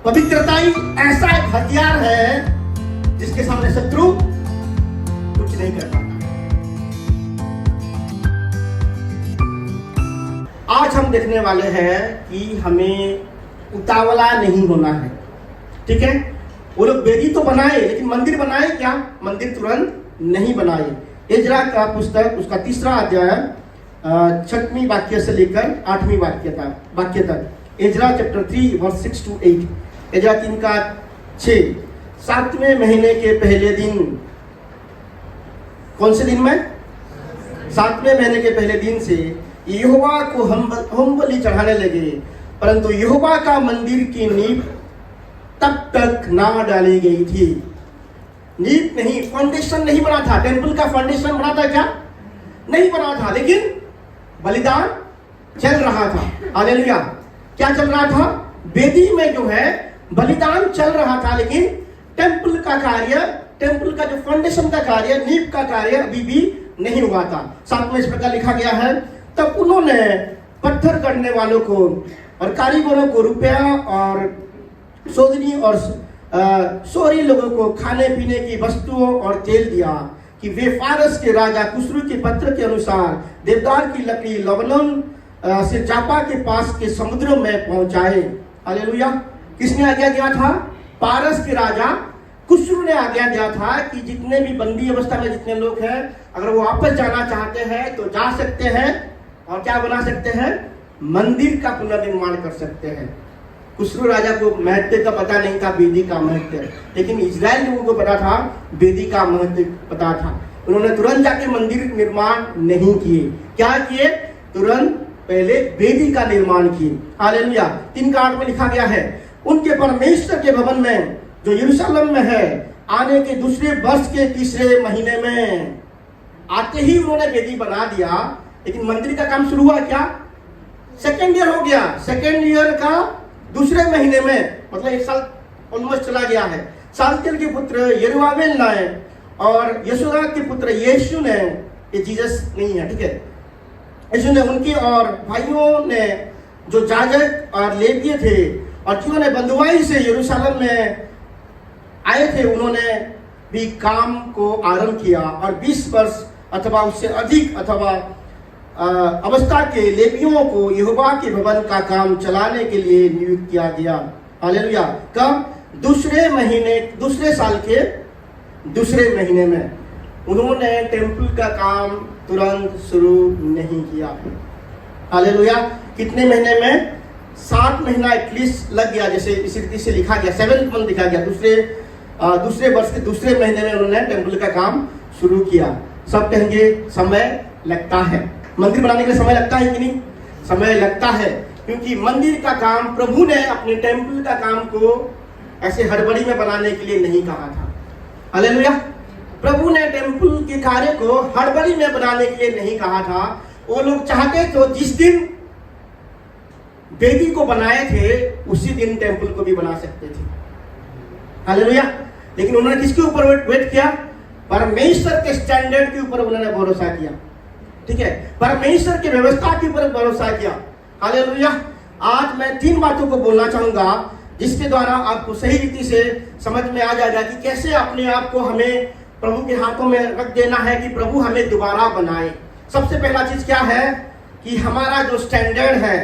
पवित्रता ही ऐसा एक हथियार है जिसके सामने शत्रु कुछ नहीं कर पाता। आज हम देखने वाले हैं कि हमें उतावला नहीं होना है, ठीक है। वो लोग वेदी तो बनाए लेकिन मंदिर बनाए क्या? मंदिर तुरंत नहीं बनाए। इजरा का पुस्तक उसका 3रा अध्याय 6वीं वाक्य से लेकर 8वीं वाक्य तक। इजरा चैप्टर 3 वर्स 6 to 8। इजरा 3 का 6। 7वें महीने के पहले दिन, कौन से दिन में? 7वें महीने के पहले दिन से यहोवा को होम बलि चढ़ाने लगे, परंतु यहोवा का मंदिर की नींव तब तक ना डाली गई थी। नींव नहीं, फाउंडेशन नहीं बना था। टेंपल का फाउंडेशन बना था क्या? नहीं बना था, लेकिन बलिदान चल रहा था। हालेलुया। क्या चल रहा था? वेदी में जो है बलिदान चल रहा था, लेकिन टेंपल का कार्य, टेंपल का जो फाउंडेशन का कार्य, नींव का कार्य अभी भी नहीं हुआ था। 7 में इस प्रकार लिखा गया है, तब उन्होंने पत्थर गढ़ने वालों को और कारीगरों को रुपया और सोदनी और सोरी लोगों को खाने पीने की वस्तुओं और तेल दिया कि वे फारस के राजा कुसरू के पत्र के अनुसार देवदार की लकड़ी लबनान से जापा के पास के समुद्रों में पहुंचाए। हालेलुया। किसने आज्ञा दिया था? पारस के राजा कुसरू ने आज्ञा दिया था कि जितने भी बंदी अवस्था में जितने लोग हैं, अगर वो वापस जाना चाहते हैं तो जा सकते हैं और क्या बना सकते हैं? मंदिर का पुनर्निर्माण कर सकते हैं। कुसरू राजा को महत्व का पता नहीं था, वेदी का महत्व, लेकिन इजराइल लोगों को पता था, वेदी का महत्व पता था। उन्होंने तुरंत जाके मंदिर निर्माण नहीं किए। क्या किए? तुरंत पहले वेदी का निर्माण किए। हालेलुया। 3 का 8 में लिखा गया है, उनके परमेश्वर के भवन में जो यरूशलेम में है आने के दूसरे वर्ष के 3रे महीने में, आते ही उन्होंने वेदी बना दिया, लेकिन मंदिर का काम शुरू हुआ क्या? 2nd ईयर हो गया। 2nd ईयर का 2रे महीने में, मतलब 1 साल ऑलमोस्ट चला गया है। सालतिएल के पुत्र यरुब्बाबेल ने और यशोदा के पुत्र यीशु ने, ये जीसस नहीं है, ठीक है, यीशु ने उनके और भाइयों ने जो याजक और लेवीय थे और जिन्होंने बंधुआई से यरूशलेम में आए थे, उन्होंने भी काम को आरंभ किया और 20 वर्ष अथवा उससे अधिक अथवा अवस्था के लेवियों को यहोवा के भवन का काम चलाने के लिए नियुक्त किया गया। हालेलुया। कब? 2 साल के 2 महीने में। उन्होंने टेंपल का काम तुरंत शुरू नहीं किया। हालेलुया। कितने महीने में? 7 महीना एटलीस्ट लग गया, जैसे इसी रीति से लिखा गया। 7th मंथ लिखा गया। दूसरे वर्ष के 2 महीने में उन्होंने टेंपल का काम शुरू किया। सब कहेंगे समय लगता है। मंदिर बनाने के लिए समय लगता है कि नहीं? समय लगता है, क्योंकि मंदिर का काम प्रभु ने अपने टेंपल का काम को ऐसे हड़बड़ी में बनाने के लिए नहीं कहा था। हालेलुया। प्रभु ने टेंपल के कार्य को हड़बड़ी में बनाने के लिए नहीं कहा था। वो लोग चाहते तो जिस दिन वेदी को बनाए थे उसी दिन टेंपल को भी बना सकते थे। हालेलुया। लेकिन उन्होंने किसके ऊपर वेट किया? परमेश्वर के स्टैंडर्ड के ऊपर उन्होंने भरोसा किया, ठीक है, परमेश्वर की व्यवस्था के ऊपर भरोसा किया। हालेलुया। आज मैं 3 बातों को बोलना चाहूंगा जिसके द्वारा आपको सही रीति से समझ में आ जाएगा कि कैसे अपने आप को हमें प्रभु के हाथों में रख देना है कि प्रभु हमें दोबारा बनाए। सबसे पहला चीज क्या है कि हमारा जो स्टैंडर्ड है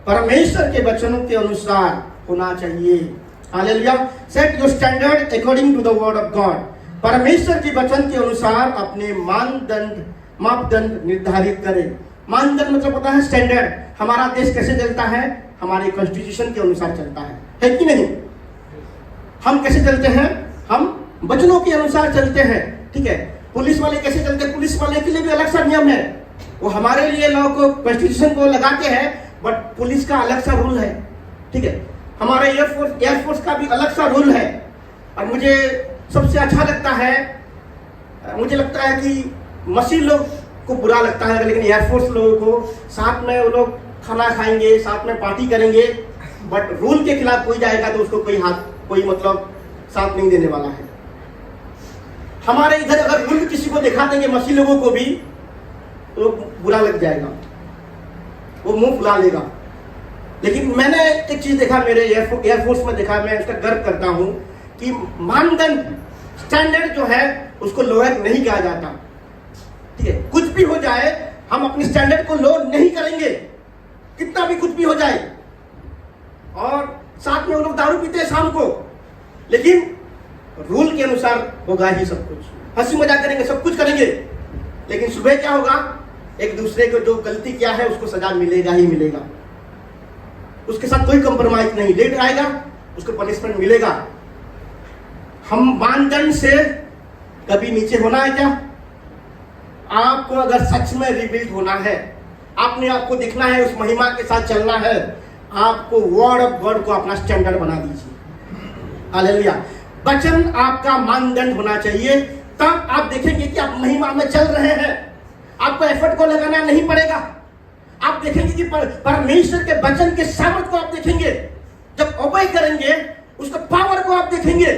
परमेश्वर के वचनों के अनुसार होना चाहिए। Hallelujah. Set your standard according to the word of God. परमेश्वर के वचन के अनुसार अपने मापदंड निर्धारित करें। मानदंड मतलब पता है? स्टैंडर्ड। हमारा देश कैसे चलता है? हमारे कॉन्स्टिट्यूशन के अनुसार चलता है कि नहीं? हम कैसे चलते हैं? हम वचनों के अनुसार चलते हैं, ठीक है। पुलिस वाले कैसे चलते हैं? पुलिस वाले के लिए भी अलग सा नियम है। वो हमारे लिए लॉ को, कॉन्स्टिट्यूशन को लगाते हैं, बट पुलिस का अलग सा रूल है, ठीक है। हमारे एयरफोर्स का भी अलग सा रूल है। और मुझे सबसे अच्छा लगता है, मुझे लगता है कि मसीह लोग को बुरा लगता है, लेकिन एयरफोर्स लोगों को साथ में वो लोग खाना खाएंगे, साथ में पार्टी करेंगे, बट रूल के खिलाफ कोई जाएगा तो उसको कोई मतलब साथ नहीं देने वाला है। हमारे इधर अगर रूल किसी को दिखा देंगे मसीह लोगों को भी तो बुरा लग जाएगा, वो मुंह फुला लेगा। लेकिन मैंने एक चीज देखा, मेरे एयरफोर्स में देखा, मैं उसका गर्व करता हूं कि मानदंड स्टैंडर्ड जो है उसको लोअर नहीं किया जाता। ठीक है, कुछ भी हो जाए हम अपने स्टैंडर्ड को लो नहीं करेंगे, कितना भी कुछ भी हो जाए। और साथ में वो लोग दारू पीते हैं शाम को, लेकिन रूल के अनुसार होगा ही सब कुछ, हंसी मजाक करेंगे, सब कुछ करेंगे, लेकिन सुबह क्या होगा, एक दूसरे को जो गलती किया है उसको सजा मिलेगा ही मिलेगा, उसके साथ कोई कंप्रोमाइज नहीं। लेट आएगा उसको पनिशमेंट मिलेगा। हम मानदंड से कभी नीचे होना है क्या? आपको अगर सच में रिबिल्ड होना है, आपने आपको दिखना है, उस महिमा के साथ चलना है, आपको वर्ड ऑफ गॉड को अपना स्टैंडर्ड बना दीजिए। हालेलुया। वचन आपका मानदंड होना चाहिए, तब आप देखेंगे कि आप महिमा में चल रहे हैं। आपको एफर्ट को लगाना नहीं पड़ेगा। आप देखेंगे कि परमेश्वर के वचन के सामर्थ को आप देखेंगे। जब ओबे करेंगे उसका पावर को आप देखेंगे।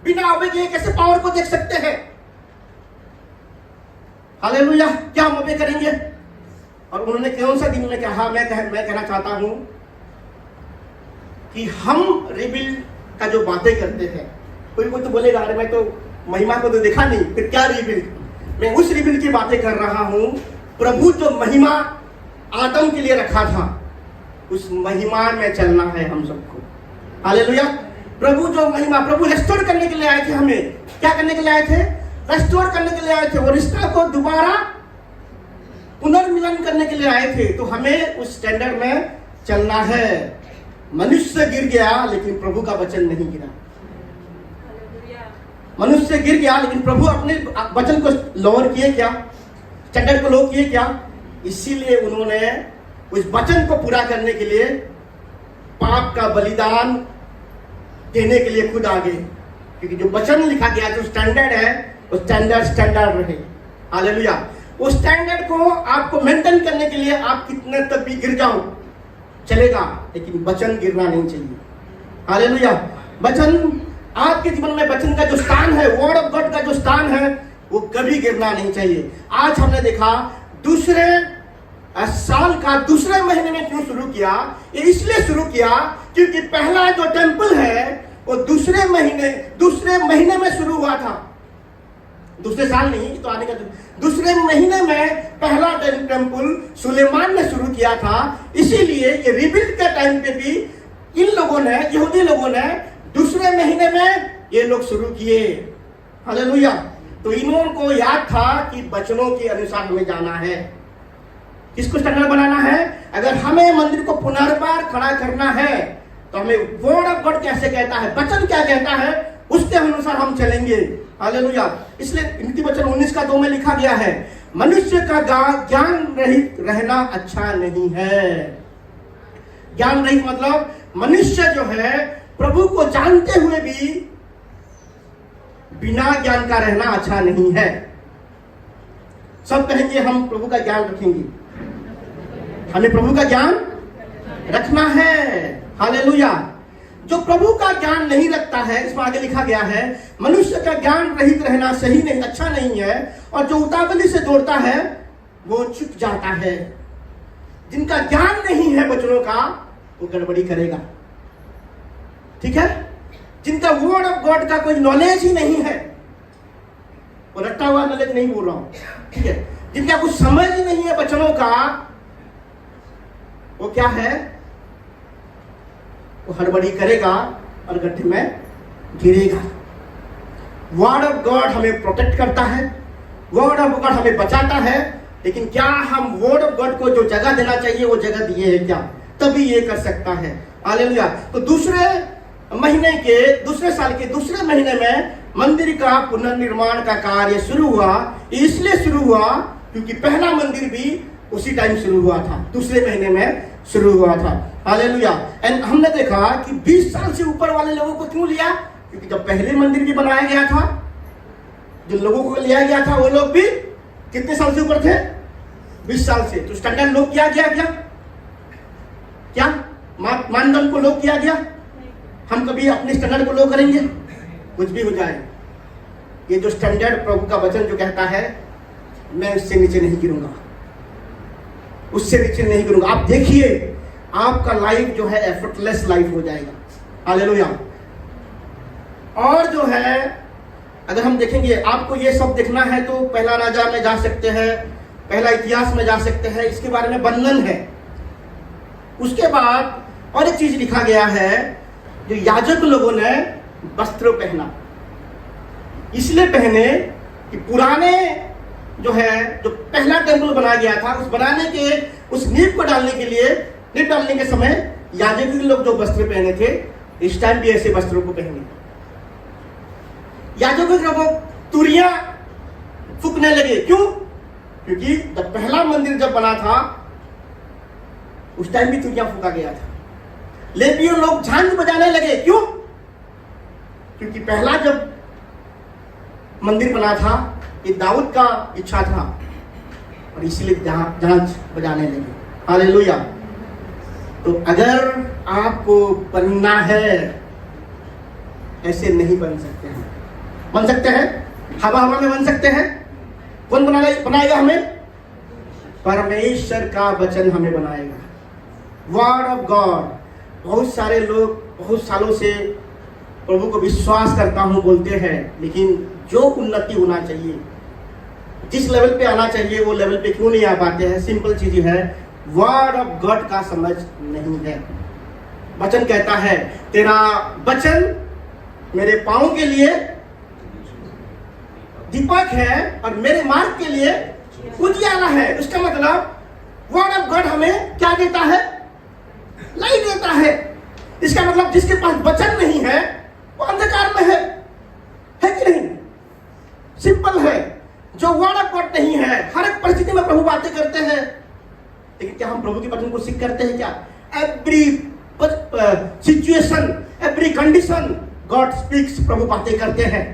बिना ओबे के कैसे पावर को देख सकते हैं? हालेलुया। क्या हम ओबे करेंगे? और उन्होंने कौन सा दिन में कहा, मैं कहना चाहता हूं कि हम रिबिल का जो बातें करते हैं, कोई तो बोलेगा अरे मैं तो महिमा को तो देखा नहीं, फिर क्या रिबिल? मैं उस रिबिल की बातें कर रहा हूं। प्रभु जो महिमा आदम के लिए रखा था, उस महिमा में चलना है हम सबको। हालेलुया। प्रभु जो महिमा, प्रभु रेस्टोर करने के लिए आए थे, हमें क्या करने के लिए आए थे? रेस्टोर करने के लिए आए थे, वो रिश्ता को दोबारा पुनर्मिलन करने के लिए आए थे। तो हमें उस स्टैंडर्ड में चलना है। मनुष्य गिर गया लेकिन प्रभु का वचन नहीं गिरा। मनुष्य गिर गया लेकिन प्रभु अपने वचन को लोअर किए क्या? स्टैंडर्ड को लो किए क्या? इसीलिए उन्होंने उस वचन को पूरा करने के लिए पाप का बलिदान देने के लिए खुद आ गए। क्योंकि जो वचन लिखा गया, जो स्टैंडर्ड है, वो स्टैंडर्ड रहे। हालेलुया। उस स्टैंडर्ड को आपको मेंटेन करने के लिए आप कितने तक भी गिर जाओ चलेगा, लेकिन वचन गिरना नहीं चाहिए। हालेलुया। वचन आपके जीवन में, वचन का जो स्थान है, वर्ड ऑफ गॉड का जो स्थान है, वो कभी गिरना नहीं चाहिए। आज हमने देखा दूसरे साल का दूसरे महीने में क्यों शुरू किया? ये इसलिए शुरू किया क्योंकि पहला जो टेंपल है वो दूसरे महीने में शुरू हुआ था। दूसरे साल नहीं तो आने का दूसरे महीने में पहला टेंपल सुलेमान ने शुरू किया था। इसीलिए ये रिबिल्ड के टाइम पे भी इन लोगों ने, यहूदी लोगों ने दूसरे महीने में ये लोग शुरू किए। हालेलुया। तो इनको याद था कि वचनों के अनुसार हमें जाना है। किसको स्टैंडर्ड बनाना है? अगर हमें मंदिर को पुनर्बार खड़ा करना है तो हमें वर्ड ऑफ गॉड कैसे कहता है, वचन क्या कहता है, उसके अनुसार हम चलेंगे। हालेलुया। इसलिए नीति वचन 19:2 में लिखा गया है, मनुष्य का ज्ञान रहित रहना अच्छा नहीं है। ज्ञान रहित मतलब मनुष्य जो है प्रभु को जानते हुए भी बिना ज्ञान का रहना अच्छा नहीं है। सब कहेंगे हम प्रभु का ज्ञान रखेंगे, हमें प्रभु का ज्ञान रखना है। हालेलुया। जो प्रभु का ज्ञान नहीं रखता है, इसमें आगे लिखा गया है, मनुष्य का ज्ञान रहित रहना सही नहीं, अच्छा नहीं है, और जो उतावली से दौड़ता है वो चुक जाता है। जिनका ज्ञान नहीं है वचनों का, वो गड़बड़ी करेगा। ठीक है? जिनका वर्ड ऑफ गॉड का कोई नॉलेज ही नहीं है, वो रट्टा हुआ नॉलेज नहीं बोल रहा हूं, ठीक है, जिनका कुछ समझ ही नहीं है वचनों का, वो क्या है? वो हड़बड़ी करेगा और गड्ढे में गिरेगा। वर्ड ऑफ गॉड हमें प्रोटेक्ट करता है, वर्ड ऑफ गॉड हमें बचाता है, लेकिन क्या हम वर्ड ऑफ गॉड को जो जगह देना चाहिए वो जगह दिए हैं क्या? तभी ये कर सकता है। हालेलुया। तो दूसरे साल के दूसरे महीने में मंदिर का पुनर्निर्माण का कार्य शुरू हुआ। इसलिए शुरू हुआ क्योंकि पहला मंदिर भी उसी टाइम शुरू हुआ था, दूसरे महीने में शुरू हुआ था। हालेलुया। एंड हमने देखा कि 20 साल से ऊपर वाले लोगों को क्यों लिया? क्योंकि जब पहले मंदिर भी बनाया गया था, जिन लोगों को लिया गया था वो लोग भी कितने साल से ऊपर थे? 20 साल से। तो स्टैंडर्ड लोग किया गया क्या मानदंड को लोग किया गया? हम कभी अपने स्टैंडर्ड को लो करेंगे? कुछ भी हो जाए, ये जो स्टैंडर्ड प्रभु का वचन जो कहता है, मैं उससे नीचे नहीं गिरूंगा, उससे नीचे नहीं गिरूंगा। आप देखिए आपका लाइफ जो है एफर्टलेस लाइफ हो जाएगा। हालेलुया। और जो है अगर हम देखेंगे, आपको ये सब देखना है तो पहला राजा में जा सकते हैं, पहला इतिहास में जा सकते हैं, इसके बारे में वर्णन है। उसके बाद और एक चीज लिखा गया है, जो याजक लोगों ने वस्त्र पहना, इसलिए पहने कि पुराने जो है, जो पहला टेम्पल बनाया गया था, उस बनाने के उस नींव को डालने के लिए, नींव डालने के समय याजक लोग जो वस्त्र पहने थे, इस टाइम भी ऐसे वस्त्रों को पहने। याजकों लोगों तुरियां फूकने लगे। क्यों? क्योंकि जब पहला मंदिर जब बना था उस टाइम भी तुरियां फूका गया था। लेवियों लोग झांझ बजाने लगे। क्यों? क्योंकि पहला जब मंदिर बना था ये दाऊद का इच्छा था और इसलिए झांझ बजाने लगे। हालेलुया। तो अगर आपको बनना है, ऐसे नहीं बन सकते हैं। बन सकते हैं? हवा हवा में बन सकते हैं? कौन बनाएगा हमें? परमेश्वर का वचन हमें बनाएगा। Word of God. बहुत सारे लोग बहुत सालों से प्रभु को विश्वास करता हूं बोलते हैं, लेकिन जो उन्नति होना चाहिए, जिस लेवल पे आना चाहिए, वो लेवल पे क्यों नहीं आ पाते हैं? सिंपल चीज है, वर्ड ऑफ गॉड का समझ नहीं है। वचन कहता है, तेरा वचन मेरे पांव के लिए दीपक है और मेरे मार्ग के लिए उजियारा है। उसका मतलब वर्ड ऑफ गॉड हमें क्या देता है? लाइट देता है। इसका मतलब जिसके पास वचन नहीं है वो अंधकार में है कि नहीं? सिंपल है। जो वर्ड ऑफ गॉड नहीं है, हर एक परिस्थिति में प्रभु बातें करते हैं, लेकिन क्या हम प्रभु के वचन को सीख करते हैं क्या? Every situation, every condition God speaks, प्रभु बातें करते हैं।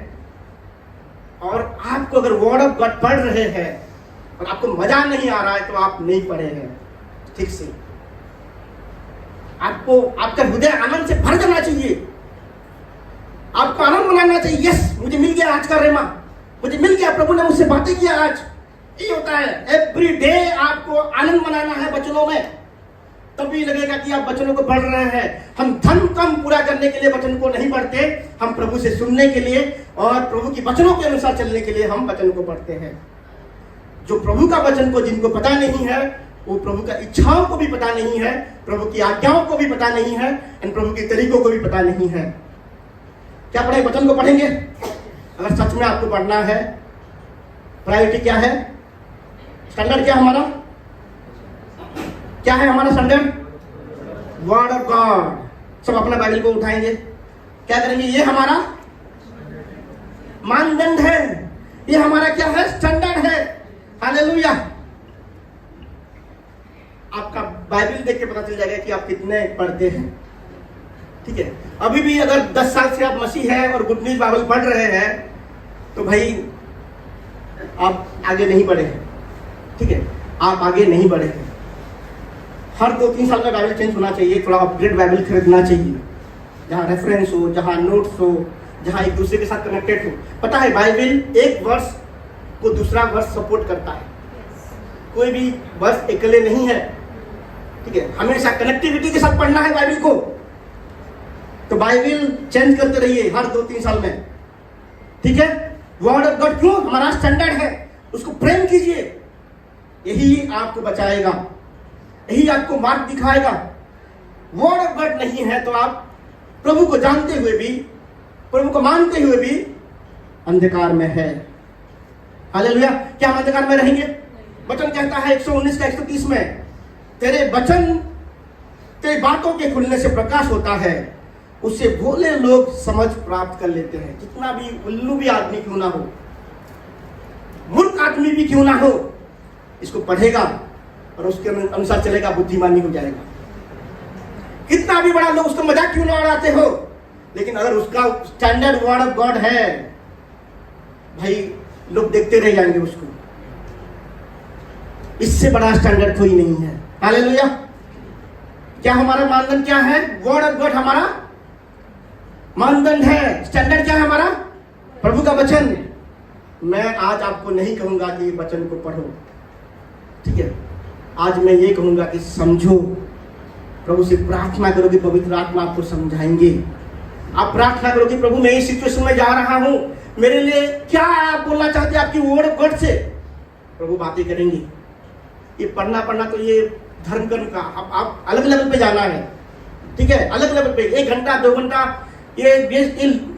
और आपको अगर वर्ड ऑफ गॉड पढ़ रहे हैं और आपको मजा नहीं आ रहा है तो आप नहीं पढ़े हैं ठीक से। आपको आपका हृदय आनंद से भर जाना चाहिए, आपको आनंद मनाना चाहिए। यस, मुझे मिल गया आज का रेमा, मुझे मिल गया, प्रभु ने मुझसे बातें किया आज। ये होता है, एवरी डे आपको आनंद मनाना है वचनों में, तभी लगेगा कि आप वचनों को पढ़ रहे हैं। हम धन कम पूरा करने के लिए वचन को नहीं पढ़ते, हम प्रभु से सुनने के लिए और प्रभु की वचनों के अनुसार चलने के लिए हम वचन को पढ़ते हैं। जो प्रभु का वचन को जिनको पता नहीं है, वो प्रभु का इच्छाओं को भी पता नहीं है, प्रभु की आज्ञाओं को भी पता नहीं है, और प्रभु के तरीकों को भी पता नहीं है। क्या पढ़े? वचन को पढ़ेंगे। अगर सच में आपको पढ़ना है, प्रायोरिटी क्या है? स्टैंडर्ड क्या हमारा? क्या है हमारा स्टैंडर्ड? Word of God. सब अपना बाइबल को उठाएंगे, क्या करेंगे? ये हमारा मानदंड है, ये हमारा क्या है? स्टैंडर्ड है। हालेलुया। आपका बाइबल देख के पता चल जाएगा कि आप कितने पढ़ते हैं। ठीक है, अभी भी अगर 10 साल से आप मसीह हैं और गुड न्यूज बाइबल पढ़ रहे हैं तो भाई आप आगे नहीं बढ़े हैं। ठीक है, आप आगे नहीं बढ़े हैं। हर 2-3 साल में बाइबल चेंज होना चाहिए, थोड़ा अपग्रेड बाइबल खरीदना चाहिए, जहाँ रेफरेंस हो, जहाँ नोट्स हो, जहाँ एक दूसरे के साथ कनेक्टेड हो। पता है बाइबल एक वर्ष को दूसरा वर्ष सपोर्ट करता है, कोई भी वर्ष अकेले नहीं है। ठीक है, हमेशा कनेक्टिविटी के साथ पढ़ना है बाइबल को। तो बाइबल चेंज करते रहिए हर 2-3 साल में। ठीक है, वर्ड ऑफ गॉड क्यों? हमारा स्टैंडर्ड है, उसको प्रेम कीजिए, यही आपको बचाएगा, यही आपको मार्ग दिखाएगा। वर्ड ऑफ गॉड नहीं है तो आप प्रभु को जानते हुए भी, प्रभु को मानते हुए भी अंधकार में है। हालेलुया। क्या हम अंधकार में रहेंगे? वचन कहता है 119 का 130 में, तेरे वचन, तेरी बातों के खुलने से प्रकाश होता है, उससे भोले लोग समझ प्राप्त कर लेते हैं। कितना भी उल्लू भी आदमी क्यों ना हो, मूर्ख आदमी भी क्यों ना हो, इसको पढ़ेगा और उसके अनुसार चलेगा, बुद्धिमानी हो जाएगा। कितना भी बड़ा लोग उसको मजाक क्यों ना उड़ाते हो, लेकिन अगर उसका स्टैंडर्ड वर्ड ऑफ गॉड है, भाई लोग देखते रह जाएंगे उसको। इससे बड़ा स्टैंडर्ड कोई नहीं है। हालेलुया। क्या हमारा मानदंड क्या है? वर्ड ऑफ गॉड हमारा मानदंड है। स्टैंडर्ड क्या है हमारा? प्रभु का वचन। मैं आज आपको नहीं कहूंगा कि वचन को पढ़ो, ठीक है, आज मैं ये कहूंगा कि समझो, प्रभु से प्रार्थना करो कि पवित्र आत्मा आपको समझाएंगे। आप प्रार्थना करो कि प्रभु मैं इस सिचुएशन में जा रहा हूं, मेरे लिए क्या आप बोलना चाहते हैं आपकी वर्ड ऑफ गॉड से। प्रभु बातें करेंगे। ये पढ़ना तो ये धर्म कर्म का आप अलग लेवल पे जाना है, ठीक है, अलग लेवल पे 1 घंटा 2 घंटा ये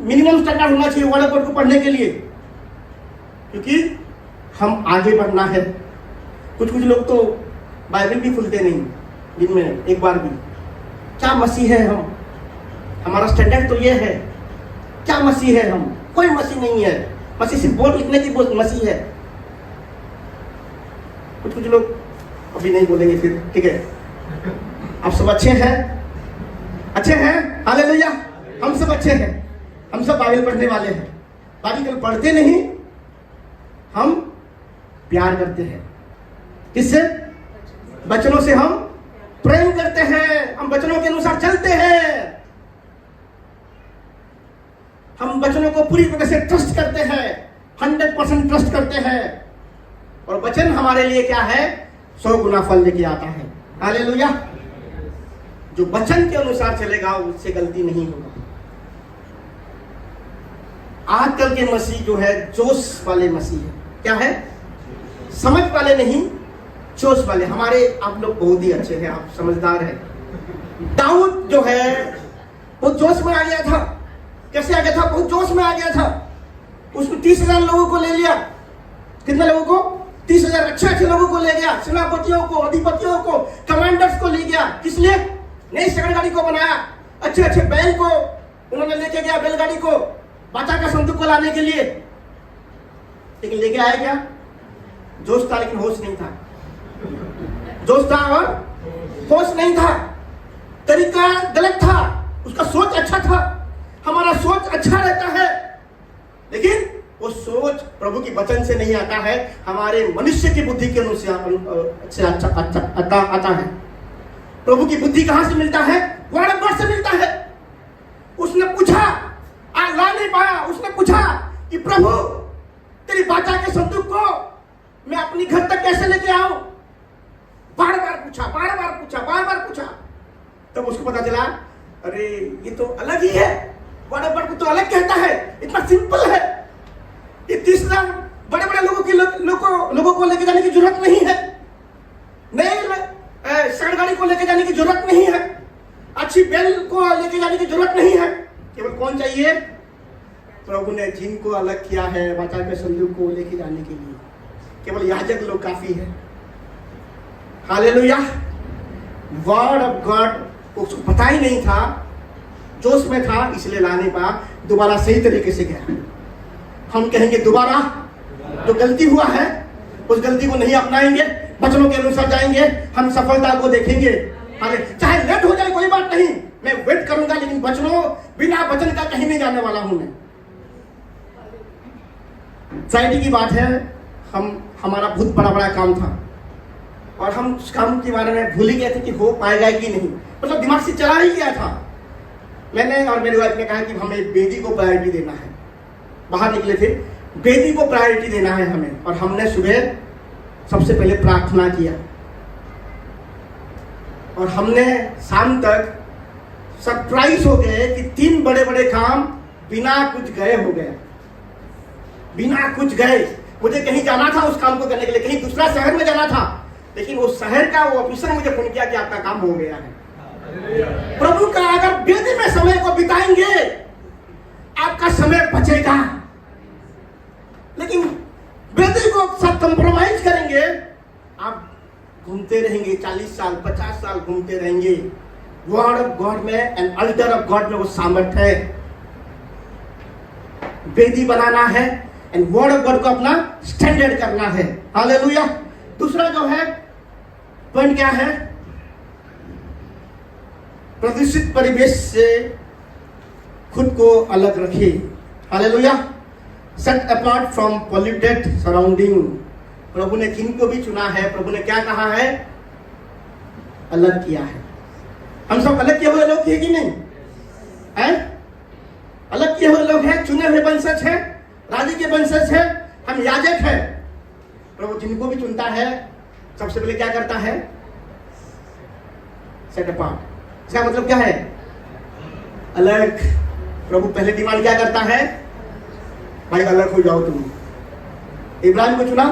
मिनिमम स्टैंडर्ड होना चाहिए वर्ड ऑफ गॉड को पढ़ने के लिए, क्योंकि हम आगे बढ़ना है। कुछ लोग तो बाइबल भी खुलते नहीं दिन में एक बार भी। क्या मसीह है हम, हमारा स्टैंडर्ड तो ये है, क्या मसीह है हम, कोई मसीह नहीं है। मसीह सिर्फ बोल लिखने की मसीह है। कुछ लोग अभी नहीं बोलेंगे फिर, ठीक है। आप सब अच्छे हैं, अच्छे हैं, हालेलुया। हम सब अच्छे हैं, हम सब बाइबल पढ़ने वाले हैं। बाइबल पढ़ते नहीं, हम प्यार करते हैं। किससे? वचनों से हम प्रेम करते हैं, हम वचनों के अनुसार चलते हैं, हम वचनों को पूरी तरह से ट्रस्ट करते हैं, 100% ट्रस्ट करते हैं। और वचन हमारे लिए क्या है? 100 गुना फल लेके आता है। हालेलुया। जो वचन के अनुसार चलेगा उससे गलती नहीं होगा। आजकल के मसीह जो है जोश वाले मसीह है। क्या है? समझ वाले नहीं, जोश वाले। हमारे आप लोग बहुत ही अच्छे हैं, आप समझदार हैं। दाऊद जो है वो जोश में आ गया था। कैसे आ गया था? बहुत जोश में आ गया था। उसने 30,000 लोगों को ले लिया। कितने लोगों को? 30,000 अच्छे लोगों को ले गया, सेनापतियों को, अधिपतियों को, कमांडर्स को ले गया। किस लिए? नई सगड़गाड़ी को बनाया, अच्छे बैल को उन्होंने लेके गया, बैलगाड़ी को बाचा का संदूक को लाने के लिए। लेकिन लेके आया क्या? जोश था लेकिन होश नहीं था। जोश था और होश नहीं था। तरीका गलत था, उसका सोच अच्छा था। हमारा सोच अच्छा रहता है, लेकिन वो सोच प्रभु की वचन से नहीं आता है, हमारे मनुष्य की बुद्धि के अनुसार से आता है। प्रभु की बुद्धि कहां से मिलता है? वर्ड ऑफ गॉड से मिलता है। उसने पूछा, ला नहीं पाया, उसने पूछा कि प्रभु तेरी वाचा के संदूक को मैं अपनी घर तक कैसे लेके आऊं? बार बार पूछा। तब उसको पता चला, अरे ये तो अलग ही है, वर्ड ऑफ गॉड को तो अलग कहता है, इतना सिंपल है। ये 30,000 बड़े लोगों को लेके जाने की जरूरत नहीं है, नई सड़गाड़ी को लेके जाने की जरूरत नहीं है, अच्छी बैल को लेके जाने की जरूरत नहीं है। केवल कौन चाहिए? प्रभु ने जिनको अलग किया है वाचा के संदूक को लेके जाने के लिए, केवल याजक लोग काफी है। हालेलुया। वर्ड ऑफ गॉड उसको पता ही नहीं था, जोश में था, इसलिए लाने पा दोबारा सही तरीके से गया। हम कहेंगे दोबारा जो गलती हुआ है उस गलती को नहीं अपनाएंगे, वचनों के अनुसार जाएंगे, हम सफलता को देखेंगे। अरे चाहे लेट हो जाए कोई बात नहीं, मैं वेट करूंगा, लेकिन वचनों बिना वचन का कहीं नहीं जाने वाला हूं मैं। फ्राइडे की बात है, हमारा बहुत बड़ा काम था और हम उस काम के बारे में भूल ही गए थे कि हो पाएगा कि नहीं, मतलब दिमाग से चला ही गया था। मैंने और मेरी वाइफ ने कहा कि हमें वेदी को प्रायोरिटी देना है। बाहर निकले थे, वेदी को प्रायोरिटी देना है हमें। और हमने सुबह सबसे पहले प्रार्थना किया और हमने शाम तक सरप्राइज हो गए कि 3 बड़े काम बिना कुछ गए हो गए। बिना कुछ गए मुझे कहीं जाना था उस काम को करने के लिए, कहीं दूसरा शहर में जाना था, लेकिन वो शहर का वो ऑफिसर मुझे फोन किया कि आपका काम हो गया है। प्रभु का अगर वेदी में समय को बिताएंगे आपका समय बचेगा, लेकिन वेदी को साथ कंप्रोमाइज करेंगे आप घूमते रहेंगे, 40 साल 50 साल घूमते रहेंगे। वर्ड ऑफ गॉड में एंड अल्टर ऑफ गॉड में वो सामर्थ्य है। वेदी बनाना है एंड वर्ड ऑफ गॉड को अपना स्टैंडर्ड करना है। हालेलुया। दूसरा जो है पॉइंट क्या है? प्रदूषित परिवेश से खुद को अलग रखिए। Hallelujah. Set apart from polluted surrounding. प्रभु ने जिनको भी चुना है, प्रभु ने क्या कहा है? अलग किया है। हम सब अलग किए हुए लोग हैं कि नहीं है? अलग किए हुए लोग हैं, चुने हुए वंशज हैं, राजा के वंशज हैं, हम याजक हैं। प्रभु जिनको भी चुनता है सबसे पहले क्या करता है? Set apart. इसका मतलब क्या है? अलग। प्रभु पहले डिमांड क्या करता है? भाई अलग हो जाओ तुम। इब्राहिम को चुना,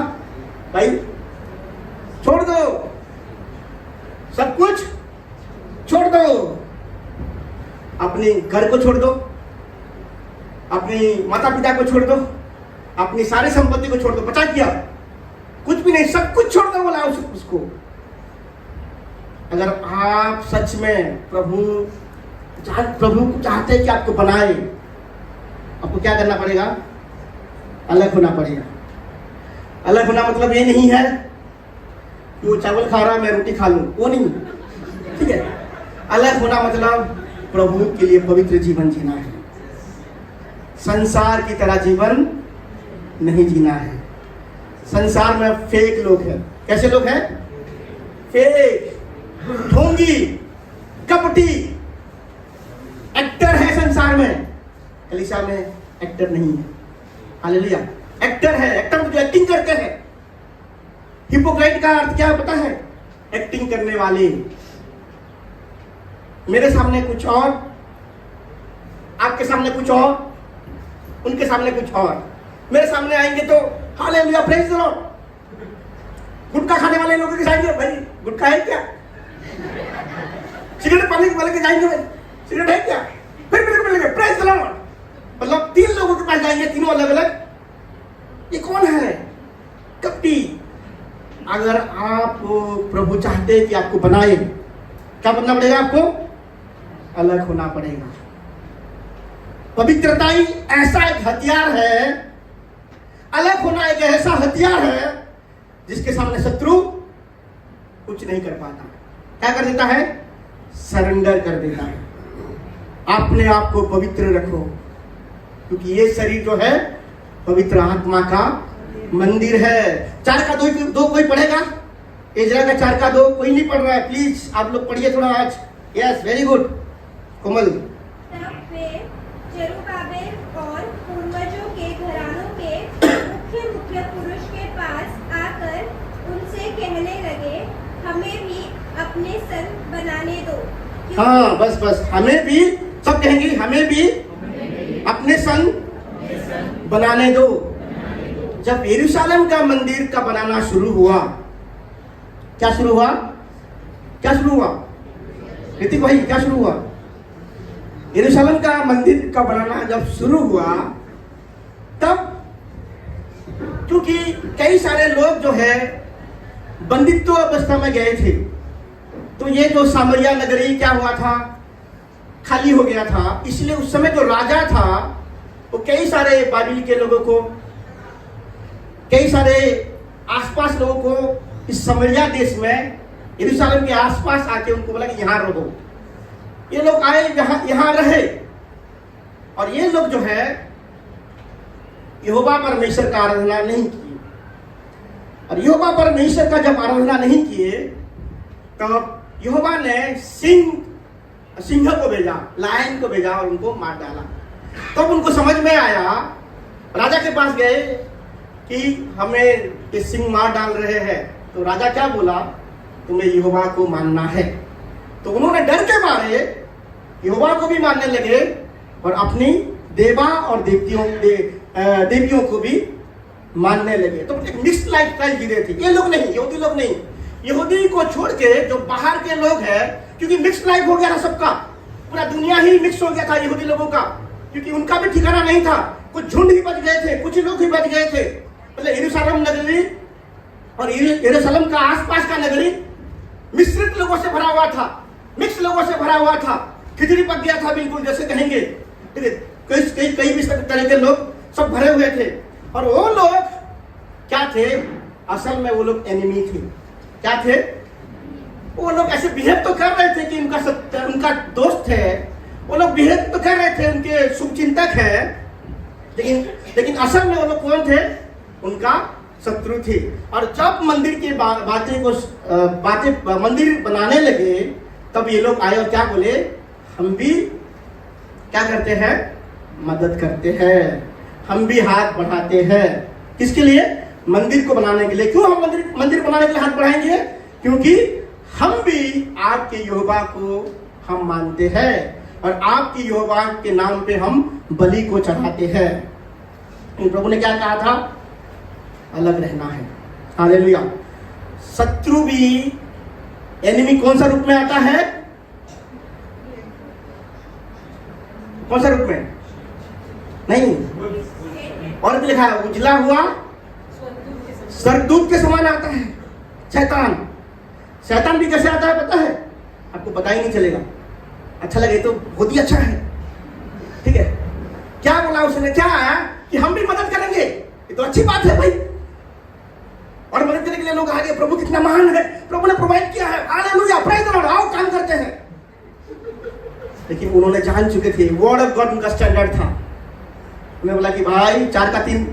भाई छोड़ दो, सब कुछ छोड़ दो, अपने घर को छोड़ दो, अपनी माता पिता को छोड़ दो, अपनी सारी संपत्ति को छोड़ दो। बचा किया कुछ भी नहीं, सब कुछ छोड़ दो बोला उसको। अगर आप सच में प्रभु को चाहते हैं कि आपको बनाए, आपको क्या करना पड़ेगा? अलग होना पड़ेगा। अलग होना मतलब ये नहीं है कि वो चावल खा रहा है मैं रोटी खा लूं, वो नहीं, ठीक है। अलग होना मतलब प्रभु के लिए पवित्र जीवन जीना है, संसार की तरह जीवन नहीं जीना है। संसार में फेक लोग हैं। कैसे लोग हैं? फेक, ढोंगी, कपटी, एक्टर है संसार में। कलीसिया में एक्टर नहीं है। हालेलुया। एक्टर है, एक्टर जो एक्टिंग करते हैं। हिपोक्रेट का अर्थ क्या पता है? एक्टिंग करने वाले। मेरे सामने कुछ और, आपके सामने कुछ और, उनके सामने कुछ और। मेरे सामने आएंगे तो हालेलुया प्रेज द लॉर्ड। गुटखा खाने वाले लोगों के जाएंगे, भाई गुटखा है क्या? सिगरेट पानी वाले के जाएंगे, भाई सिगरेट है क्या? फिर मेरे को मिलेंगे प्रेज द लॉर्ड। मतलब 3 लोगों के पास जाएंगे, तीनों अलग अलग। ये कौन है? कपटी। अगर आप प्रभु चाहते हैं कि आपको बनाए, क्या बनना पड़ेगा? आपको अलग होना पड़ेगा। पवित्रता ही ऐसा एक हथियार है, अलग होना एक ऐसा हथियार है जिसके सामने शत्रु कुछ नहीं कर पाता। क्या कर देता है? सरेंडर कर देता है। अपने आप को पवित्र रखो, क्योंकि ये शरीर जो है पवित्र आत्मा का मंदिर है। 4 का 2 कोई पढ़ेगा? इजरा का 4 का 2 कोई नहीं पढ़ रहा है, प्लीज आप लोग पढ़िए थोड़ा आज। यस, वेरी गुड कोमल। तब वे जरुब्बाबेल और पूर्वजों के घरानों के मुख्य पुरुष के पास आकर उनसे कहने लगे, हमें भी अपने सन बनाने दो। हाँ बस हमें भी, सब कहेंगे हमें भी अपने सन बनाने दो। जब यरूशलेम का मंदिर का बनाना शुरू हुआ, क्या शुरू हुआ? क्या शुरू हुआ? ऋतिक भाई क्या शुरू हुआ? यरूशलेम का मंदिर का बनाना जब शुरू हुआ, तब क्योंकि कई सारे लोग जो है बंदित्व अवस्था में गए थे, तो ये जो सामरिया नगरी क्या हुआ था? खाली हो गया था। इसलिए उस समय जो राजा था वो कई सारे बाबिल के लोगों को, कई सारे आसपास लोगों को इस सामरिया देश में, यरूशलेम के आसपास आके उनको बोला कि यहाँ रहो। ये लोग आए, यहाँ रहे, और ये लोग जो है यहोवा परमेश्वर का आराधना नहीं किए। और यहोवा परमेश्वर का जब आराधना नहीं किए, तब यहोवा ने सिंह को भेजा, लायन को भेजा और उनको मार डाला। तब उनको समझ में आया, राजा के पास गए कि हमें ये सिंह मार डाल रहे हैं। तो राजा क्या बोला? तुम्हें यहोवा को मानना है। तो उन्होंने डर के मारे यहोवा को भी मानने लगे और अपनी देवा और देवियों को भी मानने लगे। तो एक मिक्स्ड लाइफ स्टाइल जी रहे थे ये लोग नहीं, यहूदी लोग नहीं। यहूदी को छोड़ के जो बाहर के लोग हैं, क्योंकि मिक्स्ड लाइफ हो गया था सबका, पूरा दुनिया ही मिक्स हो गया था यहूदी लोगों का, क्योंकि उनका भी ठिकाना नहीं था। कुछ झुंड ही बच गए थे, कुछ लोग ही बच गए थे। मतलब यरूशलेम नगरी और यरूशलेम का आसपास का नगरी मिश्रित लोगों से भरा हुआ था, मिक्स लोगों से भरा हुआ था, खिचड़ी पक गया था बिल्कुल, जैसे कहेंगे कई भी तरह के लोग सब भरे हुए थे। और वो लोग क्या थे? असल में वो लोग एनिमी थे। क्या थे? वो लोग ऐसे बिहेव तो कर रहे थे कि उनका दोस्त है, वो लोग बिहेव तो कर रहे थे, उनके शुभचिंतक है, लेकिन असल में वो लोग कौन थे? उनका शत्रु थे। और जब मंदिर की बातें मंदिर बनाने लगे, तब ये लोग आए और क्या बोले? हम भी क्या करते हैं? मदद करते हैं, हम भी हाथ बढ़ाते हैं। किसके लिए? मंदिर को बनाने के लिए। क्यों हम मंदिर बनाने के लिए हाथ बढ़ाएंगे? क्योंकि हम भी आपके यहोवा को हम मानते हैं और आपकी यहोवा के नाम पे हम बलि को चढ़ाते हैं। प्रभु ने क्या कहा था? अलग रहना है। हालेलुया। शत्रु भी, एनिमी कौन सा रूप में आता है? कौन सा रूप में? नहीं, और भी लिखा है उजला हुआ स्वर्गदूत के समान आता है। शैतान भी कैसे आता है पता है? आपको पता ही नहीं चलेगा। अच्छा लगे तो बहुत ही अच्छा है, ठीक है। क्या बोला उसने? क्या आया कि हम भी मदद करेंगे, ये तो अच्छी बात है भाई। और मदद करने के लिए लोग आ गए, प्रभु कितना महान है, प्रभु ने प्रोवाइड किया है, हालेलुया, प्रेज द लॉर्ड, आओ काम करते हैं। लेकिन उन्होंने जान चुके थे, वर्ड ऑफ गॉड उनका स्टैंडर्ड था। उन्होंने बोला कि भाई 4 का 3,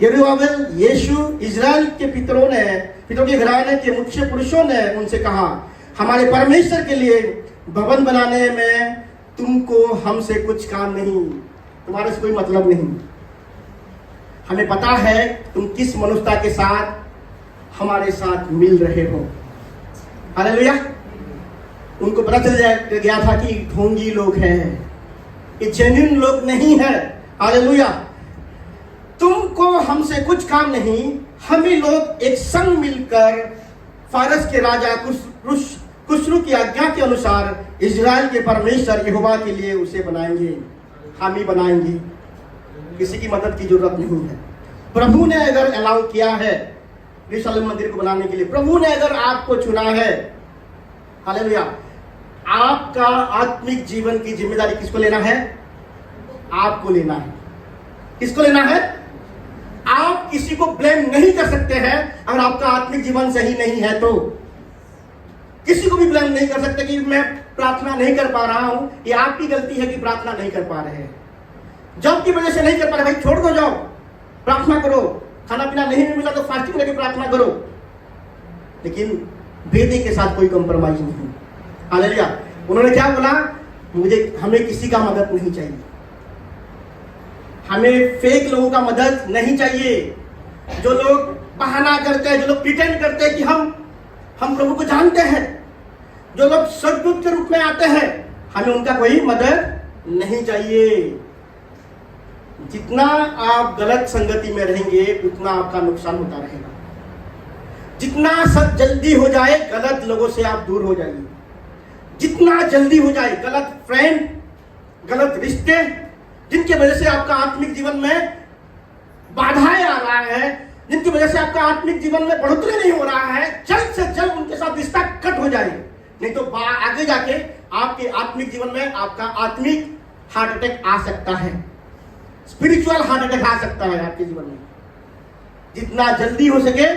यरूब्बाबेल, यीशु, इजराइल के पितरों के घराने के मुख्य पुरुषों ने उनसे कहा, हमारे परमेश्वर के लिए भवन बनाने में तुमको हमसे कुछ काम नहीं, तुम्हारे से कोई मतलब नहीं। हमें पता है तुम किस मनुष्यता के साथ हमारे साथ मिल रहे हो। हालेलुया। उनको पता चल गया था कि ढोंगी लोग हैं, ये जेन्युइन लोग नहीं है। हालेलुया। तुमको हमसे कुछ काम नहीं, हम ही लोग एक संग मिलकर फारस के राजा खुसरू की आज्ञा के अनुसार इजराइल के परमेश्वर यहोवा के लिए उसे बनाएंगे। हम ही बनाएंगे, किसी की मदद की जरूरत नहीं है। प्रभु ने अगर अलाउ किया है यरूशलेम मंदिर को बनाने के लिए, प्रभु ने अगर आपको चुना है, हालेलुया, आपका आत्मिक जीवन की जिम्मेदारी किसको लेना है? आपको लेना है। किसको लेना है? आप किसी को ब्लेम नहीं कर सकते हैं अगर आपका आत्मिक जीवन सही नहीं है तो। किसी को भी ब्लेम नहीं कर सकते कि मैं प्रार्थना नहीं कर पा रहा हूं, ये आपकी गलती है कि प्रार्थना नहीं कर पा रहे हैं। जॉब की वजह से नहीं कर पा रहे, भाई छोड़ दो जॉब, प्रार्थना करो। खाना पीना नहीं मिला तो फास्टिंग लेके प्रार्थना करो, लेकिन वेदी के साथ कोई कंप्रोमाइज नहीं। हालेलुया। उन्होंने क्या बोला? हमें किसी का मदद नहीं चाहिए, हमें फेक लोगों का मदद नहीं चाहिए। जो लोग बहाना करते हैं, जो लोग प्रिटेंड करते हैं कि हम प्रभु को जानते हैं, जो लोग स्वर्गदूत के रूप में आते हैं, हमें उनका कोई मदद नहीं चाहिए। जितना आप गलत संगति में रहेंगे उतना आपका नुकसान होता रहेगा। जितना सब जल्दी हो जाए गलत लोगों से आप दूर हो जाइए। जितना जल्दी हो जाए गलत फ्रेंड, गलत रिश्ते, जिनकी वजह से आपका आत्मिक जीवन में बाधाएं आ रहा है, जिनकी वजह से आपका आत्मिक जीवन में बढ़ोतरी नहीं हो रहा है, जल्द से जल्द उनके साथ रिश्ता कट हो जाए। नहीं तो आगे जाके आपके आत्मिक जीवन में आपका आत्मिक हार्ट अटैक आ सकता है, स्पिरिचुअल हार्ट अटैक आ सकता है आपके जीवन में। जितना जल्दी हो सके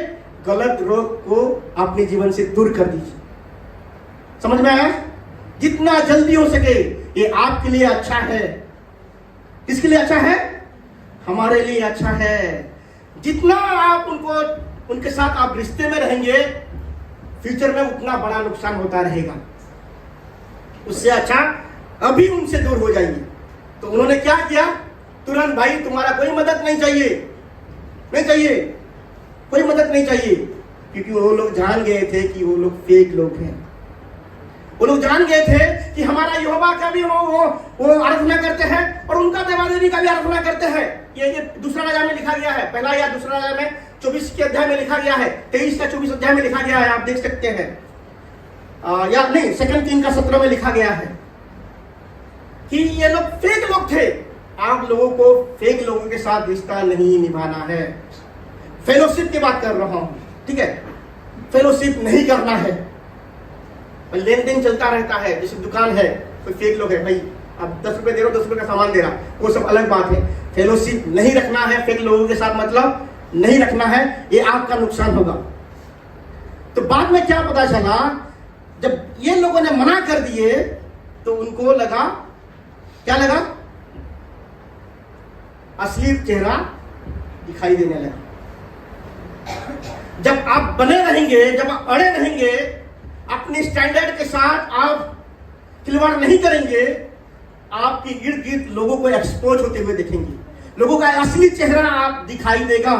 गलत रोग को अपने जीवन से दूर कर दीजिए। समझ में आया? जितना जल्दी हो सके, ये आपके लिए अच्छा है। किसके लिए अच्छा है? हमारे लिए अच्छा है। जितना आप उनके साथ आप रिश्ते में रहेंगे, फ्यूचर में उतना बड़ा नुकसान होता रहेगा। उससे अच्छा अभी उनसे दूर हो जाइए। तो उन्होंने क्या किया? तुरंत, भाई तुम्हारा कोई मदद नहीं चाहिए, नहीं चाहिए, कोई मदद नहीं चाहिए। क्योंकि वो लोग जान गए थे कि वो लोग फेक लोग हैं। वो लोग जान गए थे कि हमारा यहोवा का भी वो आराधना करते हैं और उनका देवा देवी का भी आराधना करते हैं। ये दूसरा राजा में लिखा गया है, पहला या दूसरा राजा में 24 के अध्याय में लिखा गया है, 23 या 24 अध्याय में लिखा गया है, आप देख सकते हैं। या नहीं, 2 किंग का 17 में लिखा गया है कि ये लोग फेक लोग थे। आप लोगों को फेक लोगों के साथ रिश्ता नहीं निभाना है। फेलोशिप की बात कर रहा हूं, ठीक है? फेलोशिप नहीं करना है। लेन देन चलता रहता है, जैसे दुकान है, कोई फेक लोग है, भाई आप 10 रुपए दे रहे हो, 10 रुपए का सामान दे रहा, वो सब अलग बात है। फेलोशिप नहीं रखना है, फेक लोगों के साथ मतलब नहीं रखना है, ये आपका नुकसान होगा। तो बाद में क्या पता चला, जब ये लोगों ने मना कर दिए तो उनको लगा, क्या लगा? असली चेहरा दिखाई देने लगा। जब आप बने रहेंगे, जब आप अड़े रहेंगे, अपने स्टैंडर्ड के साथ आप खिलवाड़ नहीं करेंगे, आपके इर्द गिर्द लोगों को एक्सपोज होते हुए देखेंगे, लोगों का असली चेहरा आप दिखाई देगा,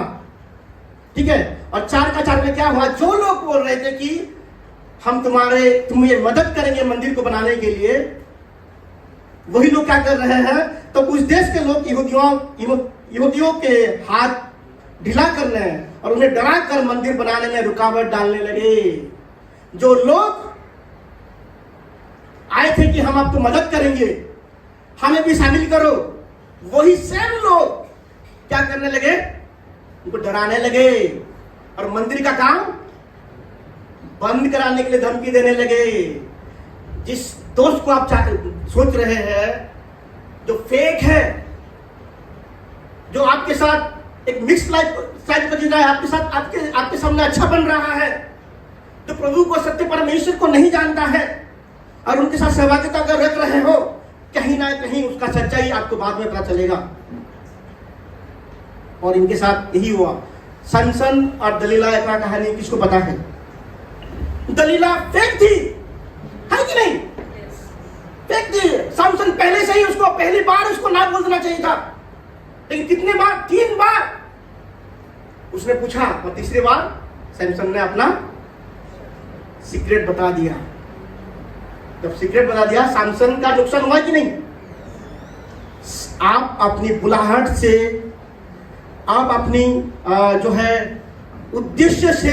ठीक है? और 4 का 4 में क्या हुआ? जो लोग बोल रहे थे कि हम तुम्हें मदद करेंगे मंदिर को बनाने के लिए, वही लोग क्या कर रहे हैं? तो उस देश के लोग यहूदियों के हाथ ढीला करने और उन्हें डरा कर मंदिर बनाने में रुकावट डालने लगे। जो लोग आए थे कि हम आपको मदद करेंगे, हमें भी शामिल करो, वही सेम लोग क्या करने लगे? उनको डराने लगे और मंदिर का काम बंद कराने के लिए धमकी देने लगे। जिस दोस्त को आप सोच रहे हैं, जो फेक है, जो आपके साथ एक मिक्स लाइफ को जी रहा है, आपके साथ आपके सामने अच्छा बन रहा है, जो प्रभु को, सत्य परमेश्वर को नहीं जानता है और उनके साथ सहभागिता अगर रख रहे हो, कहीं ना कहीं उसका सच्चाई आपको बाद में पता चलेगा। और इनके साथ यही हुआ। सनसन और दलीला का कहानी किसको पता है? दलीला फेक थी, है कि नहीं? फेक थी। सनसन पहले से ही पहली बार उसको ना बोल देना चाहिए था, लेकिन कितने बार? 3 बार उसने पूछा और तीसरी बार सैमसन ने अपना सीक्रेट बता दिया। जब सीक्रेट बता दिया, सैमसन का नुकसान हुआ कि नहीं? आप अपनी बुलाहट से, आप अपनी जो है उद्देश्य से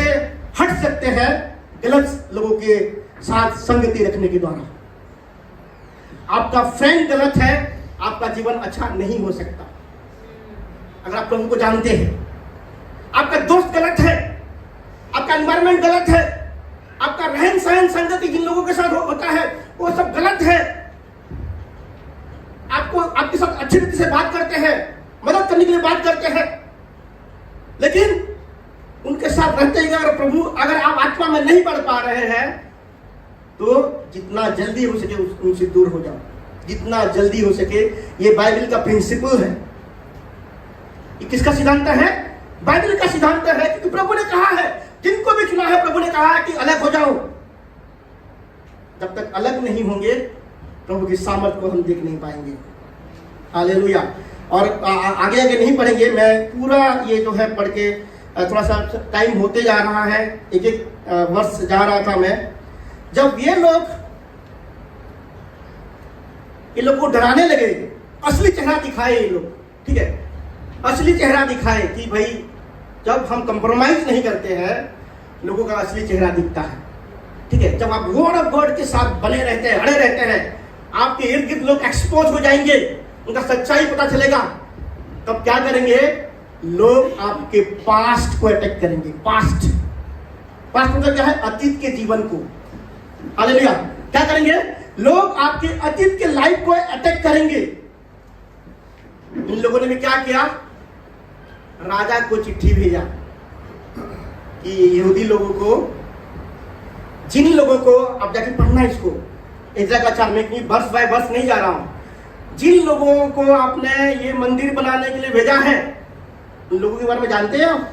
हट सकते हैं गलत लोगों के साथ संगति रखने के द्वारा। आपका फ्रेंड गलत है, आपका जीवन अच्छा नहीं हो सकता। अगर आप प्रभु को जानते हैं, आपका दोस्त गलत है, आपका एनवायरमेंट गलत है, आपका रहन सहन संगति जिन लोगों के साथ होता है वो सब गलत है, आपके साथ अच्छी रीति से बात करते हैं, मदद करने के लिए बात करते हैं, लेकिन उनके साथ रहते ही अगर प्रभु, अगर आप आत्मा में नहीं बढ़ पा रहे हैं, तो जितना जल्दी हो सके उनसे दूर हो जाओ, जितना जल्दी हो सके। ये बाइबल का प्रिंसिपल है। ये किसका सिद्धांत है? बाइबल का सिद्धांत है, क्योंकि प्रभु ने कहा है, जिनको भी चुना है प्रभु ने कहा है कि अलग हो जाओ। जब तक अलग नहीं होंगे, प्रभु की सामर्थ को हम देख नहीं पाएंगे। हालेलुया। और आगे नहीं पढ़ेंगे, मैं पूरा ये जो है पढ़ के, थोड़ा सा टाइम होते जा रहा है, एक वर्ष जा रहा था मैं। जब ये लोग को डराने लगे, असली चेहरा दिखाए ये लोग, ठीक है, असली चेहरा दिखाए कि भाई जब हम कंप्रोमाइज नहीं करते हैं, लोगों का असली चेहरा दिखता है, ठीक है। जब आप वर्ड ऑफ गॉड के साथ बने रहते हैं, अड़े रहते हैं, आपके इर्द गिर्द लोग एक्सपोज हो जाएंगे, उनका सच्चाई पता चलेगा। तब क्या करेंगे? लोग आपके पास्ट को अटैक करेंगे। पास्ट मतलब क्या है? अतीत के जीवन को। हालेलुया। क्या करेंगे? लोग आपके अतीत के लाइफ को अटैक करेंगे। इन लोगों ने भी क्या किया? राजा को चिट्ठी भेजा कि यहूदी लोगों को, जिन लोगों को, अब जाके पढ़ना इसको, इज़रा का 4 में वर्ष बाय वर्ष नहीं जा रहा हूं, जिन लोगों को आपने ये मंदिर बनाने के लिए भेजा है, उन लोगों के बारे में जानते हैं आप?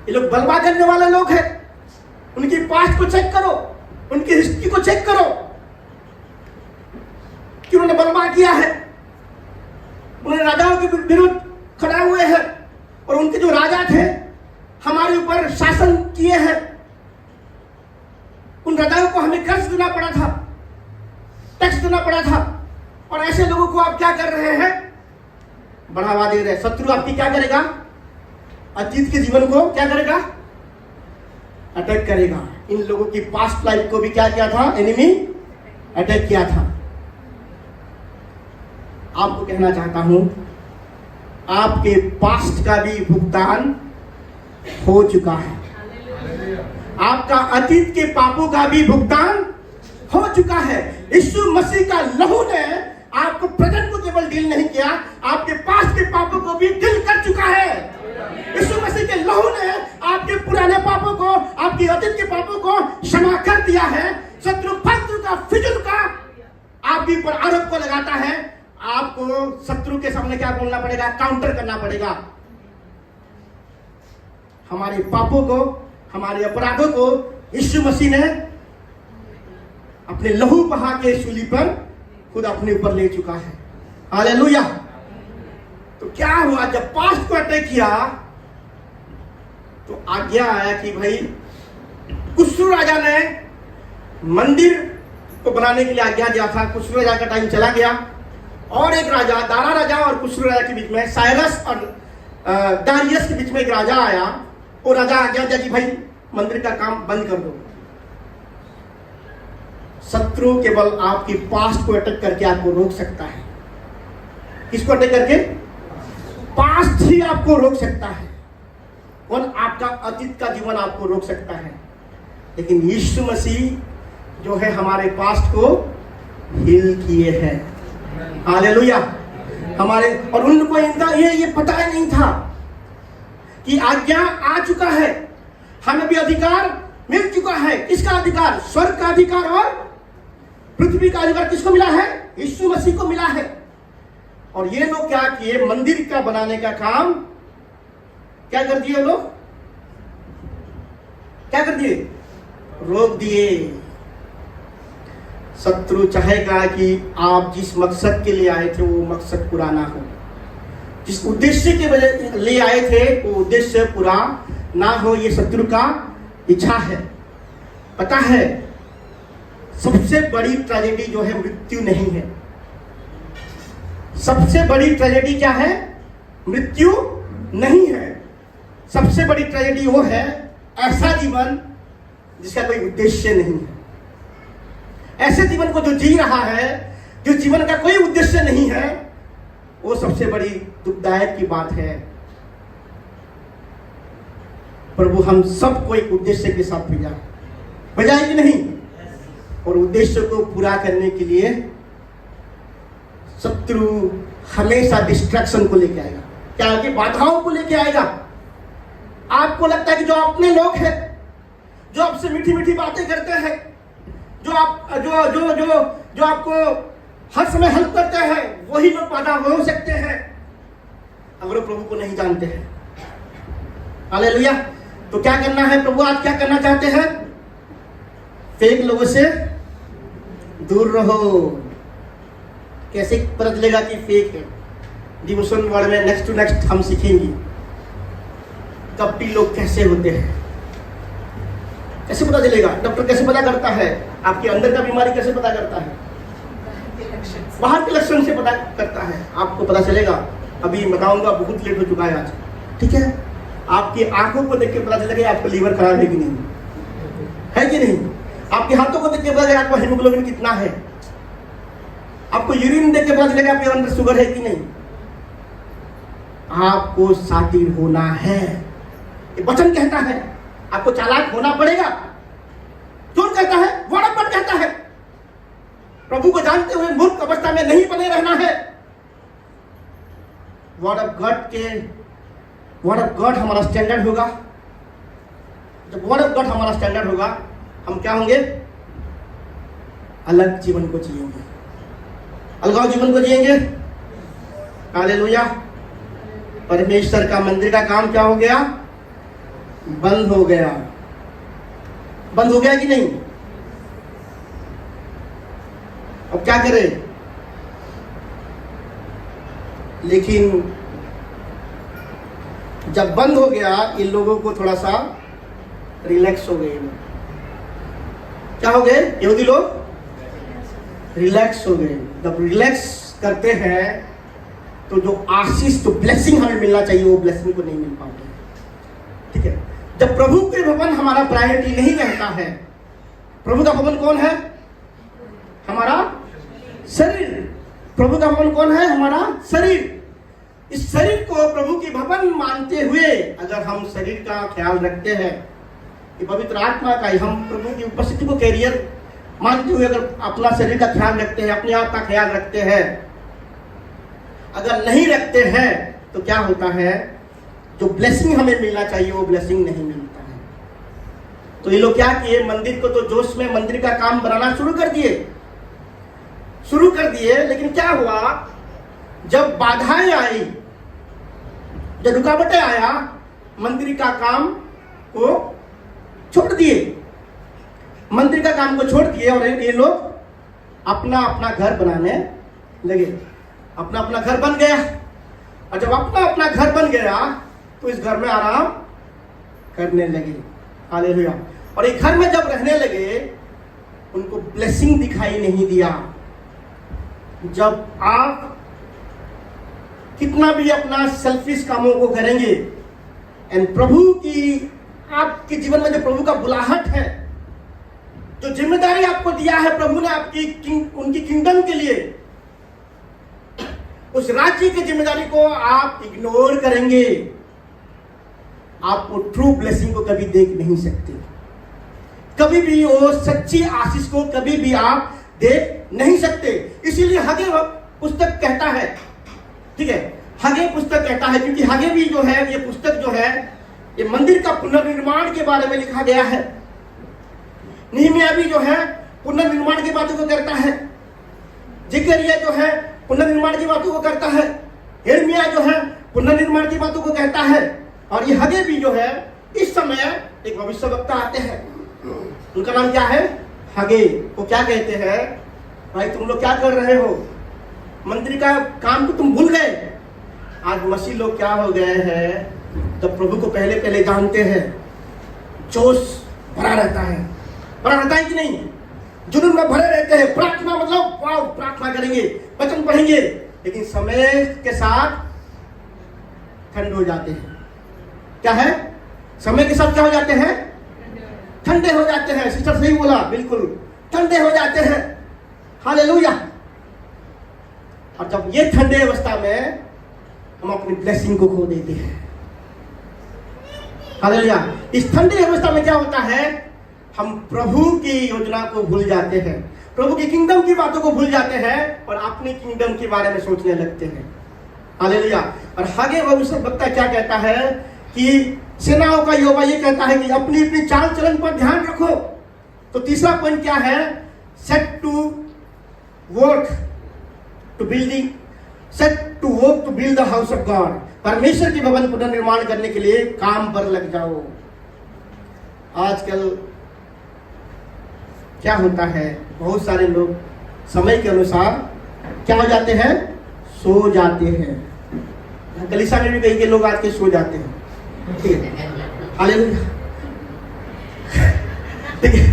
ये लोग बलवा करने वाले लोग हैं। उनकी पास्ट को चेक करो, उनकी हिस्ट्री को चेक करो कि उन्होंने बलवा किया है, उन्होंने राजाओं के विरुद्ध खड़े हुए हैं, और उनके जो राजा थे हमारे ऊपर शासन किए हैं। उन राजाओं को हमें कर्ज देना पड़ा था, टैक्स देना पड़ा था, और ऐसे लोगों को आप क्या कर रहे हैं? बढ़ावा दे रहे हैं। शत्रु आपकी क्या करेगा? अतीत के जीवन को क्या करेगा? अटैक करेगा। इन लोगों की पास्ट लाइफ को भी क्या किया था? एनिमी अटैक किया था। आपको कहना चाहता हूं, आपके पास्ट का भी भुगतान हो चुका है। आपका अतीत के पापों का भी भुगतान हो चुका है। यीशु मसीह का लहू ने आपको प्रेजेंट को केवल डील नहीं किया, आपके पास्ट के पापों को भी डील कर चुका है। यीशु मसीह के लहू ने आपके पुराने पापों को, आपके अतीत के पापों को क्षमा कर दिया है। शत्रु का फिजूल का आपके ऊपर आरोप को लगाता है, आपको शत्रु के सामने क्या बोलना पड़ेगा? काउंटर करना पड़ेगा। हमारे पापों को, हमारे अपराधों को यीशु मसीह ने अपने लहू बहा के सूली पर खुद अपने ऊपर ले चुका है। हालेलुया। तो क्या हुआ? जब पास्ट को अटैक किया तो आज्ञा आया कि भाई कुस्सू राजा ने मंदिर को बनाने के लिए आज्ञा दिया था। कुशरू राजा का टाइम चला गया और एक राजा, दारा राजा और कुशरू राजा के बीच में, साइरस और दारियस के बीच में एक राजा आया। वो राजा आज्ञा दिया कि भाई मंदिर का काम बंद कर दो। शत्रु केवल आपकी पास्ट को अटैक करके आपको रोक सकता है। किसको अटैक करके? पास्ट ही आपको रोक सकता है और आपका अतीत का जीवन आपको रोक सकता है। लेकिन यीशु मसीह जो है हमारे पास्ट को हील किए हैं। हालेलुया। हमारे और उनको इनका ये पता ही नहीं था कि आज्ञा आ चुका है, हमें भी अधिकार मिल चुका है। किसका अधिकार? स्वर्ग का अधिकार और पृथ्वी का अधिकार किसको मिला है? यीशु मसीह को मिला है। और ये लोग क्या किए? मंदिर का बनाने का काम क्या कर दिए? लोग क्या कर दिए? रोक दिए। शत्रु चाहेगा कि आप जिस मकसद के लिए आए थे वो मकसद पूरा ना हो, जिस उद्देश्य के वजह ले आए थे वो उद्देश्य पूरा ना हो। ये शत्रु का इच्छा है। पता है सबसे बड़ी ट्रेजेडी जो है मृत्यु नहीं है। सबसे बड़ी ट्रेजेडी क्या है? मृत्यु नहीं है। सबसे बड़ी ट्रेजेडी वो है ऐसा जीवन जिसका कोई उद्देश्य नहीं है। ऐसे जीवन को जो जी रहा है, जो जीवन का कोई उद्देश्य नहीं है, वो सबसे बड़ी दुखदायक की बात है। प्रभु हम सबको एक उद्देश्य के साथ भेजा कि नहीं? और उद्देश्य को पूरा करने के लिए शत्रु हमेशा डिस्ट्रैक्शन को लेके आएगा। क्या आगे? बाधाओं को लेके आएगा। आपको लगता है कि जो अपने लोग हैं, जो आपसे मीठी मीठी बातें करते हैं, जो आपको हर समय हेल्प करते हैं, वही लोग बाधा हो सकते हैं अगर वो प्रभु को नहीं जानते हैं। हालेलुया। तो क्या करना है? प्रभु आज क्या करना चाहते हैं? फेक लोगों से दूर रहो। कैसे पता चलेगा कि फेक है? डिवोशन वर्ड में नेक्स्ट टू नेक्स्ट हम सीखेंगे कपटी लोग कैसे होते हैं। कैसे पता चलेगा? डॉक्टर कैसे पता करता है? आपके अंदर का बीमारी कैसे पता करता है? बाहर के लक्षण से पता करता है। आपको पता चलेगा, अभी बताऊंगा, बहुत लेट हो चुका है आज, ठीक है? आपकी आंखों को देख के पता चलेगा आपका लीवर खराब है कि नहीं, है कि नहीं? आपके हाथों को देख के पता चलेगा आपका हीमोग्लोबिन कितना है। आपको यूरिन देख के पता चलेगा आपके अंदर शुगर है कि नहीं। आपको शातिर होना है, ये वचन कहता है। आपको चालाक होना पड़ेगा। कौन कहता है? वर्ड ऑफ गॉड कहता है। प्रभु को जानते हुए मूर्ख अवस्था में नहीं बने रहना है। वर्ड ऑफ गॉड हमारा स्टैंडर्ड होगा। जब वर्ड ऑफ गॉड हमारा स्टैंडर्ड होगा, हम क्या होंगे? अलग जीवन को जिएंगे, अलगाव जीवन को जिएंगे। हालेलुया। परमेश्वर का मंदिर का काम क्या हो गया? बंद हो गया। बंद हो गया कि नहीं? अब क्या करें? लेकिन जब बंद हो गया, इन लोगों को थोड़ा सा रिलैक्स हो गए। क्या हो गए? यहूदी लोग रिलैक्स हो गए। जब रिलैक्स करते हैं तो जो आशीष, जो ब्लेसिंग हमें मिलना चाहिए, वो ब्लेसिंग को नहीं मिल पाते। ठीक है? जब प्रभु के भवन हमारा प्रायोरिटी नहीं रहता है, प्रभु का भवन कौन है? हमारा शरीर। प्रभु का भवन कौन है? हमारा शरीर। इस शरीर को प्रभु की भवन मानते हुए अगर हम शरीर का ख्याल रखते हैं, ये पवित्र आत्मा का, हम प्रभु की उपस्थिति को कैरियर मानते हुए अगर अपना शरीर का ख्याल रखते हैं, अपने आप का ख्याल रखते हैं, अगर नहीं रखते हैं तो क्या होता है? जो ब्लेसिंग हमें मिलना चाहिए वो ब्लेसिंग नहीं मिलता है। तो ये लोग क्या किए? मंदिर को तो जोश में मंदिर का काम बनाना शुरू कर दिए। लेकिन क्या हुआ? जब बाधाएं आई, जब रुकावटें आया, मंदिर का काम को छोड़ दिए। मंदिर का काम को छोड़ दिए और ये लोग अपना अपना घर बनाने लगे। अपना अपना घर बन गया। और जब अपना अपना घर बन गया तो इस घर में आराम करने लगे। हालेलुया। और एक घर में जब रहने लगे उनको ब्लेसिंग दिखाई नहीं दिया। जब आप कितना भी अपना सेल्फिश कामों को करेंगे एंड प्रभु की आपके जीवन में जो प्रभु का बुलाहट है, जो जिम्मेदारी आपको दिया है प्रभु ने आपकी उनकी किंगडम के लिए, उस राज्य की जिम्मेदारी को आप इग्नोर करेंगे, आप वो ट्रू ब्लेसिंग को कभी देख नहीं सकते। कभी भी वो सच्ची आशीष को कभी भी आप देख नहीं सकते। इसीलिए हगे पुस्तक कहता है, ठीक है, हगे पुस्तक कहता है, क्योंकि हगे भी जो है, ये पुस्तक जो है, ये मंदिर का पुनर्निर्माण के बारे में लिखा गया है। नहम्याह भी जो है पुनर्निर्माण की बातों को करता है। जिकरिया जो है पुनर्निर्माण की बातों को करता है। यिर्मयाह जो है पुनर्निर्माण की बातों को कहता है। और ये हगे भी जो है, इस समय एक भविष्यवक्ता आते हैं, उनका नाम क्या है? हगे। वो क्या कहते हैं? भाई तुम लोग क्या कर रहे हो? मंदिर का काम को तुम भूल गए। आज मसीह लोग क्या हो गए हैं, जब प्रभु को पहले पहले जानते हैं, जोश भरा रहता है कि नहीं? जुनून में भरे रहते हैं। प्रार्थना मतलब वाह, प्रार्थना करेंगे, वचन पढ़ेंगे, लेकिन समय के साथ ठंड हो जाते हैं। क्या है? समय के साथ क्या हो जाते हैं? ठंडे हो जाते हैं। सिस्टर सही बोला, बिल्कुल ठंडे हो जाते हैं। हालेलुया। और जब ये ठंडे अवस्था में हम अपनी ब्लेसिंग को खो देते हैं। हालेलुया। इस ठंडे अवस्था में क्या होता है? हम प्रभु की योजना को भूल जाते हैं, प्रभु की किंगडम की बातों को भूल जाते हैं और अपनी किंगडम के बारे में सोचने लगते हैं। हालेलुया। और हगे भविष्यवक्ता क्या कहता है कि सेनाओं का यहोवा ये कहता है कि अपनी अपनी चाल चलन पर ध्यान रखो। तो तीसरा पॉइंट क्या है? Set to work to building, set to work to build the house of God. परमेश्वर के भवन पुनर्निर्माण करने के लिए काम पर लग जाओ। आजकल क्या होता है, बहुत सारे लोग समय के अनुसार क्या हो जाते हैं? सो जाते हैं। कलीसिया में भी कई के लोग आज के सो जाते हैं। ठीक है, हालेलुया, ठीक है,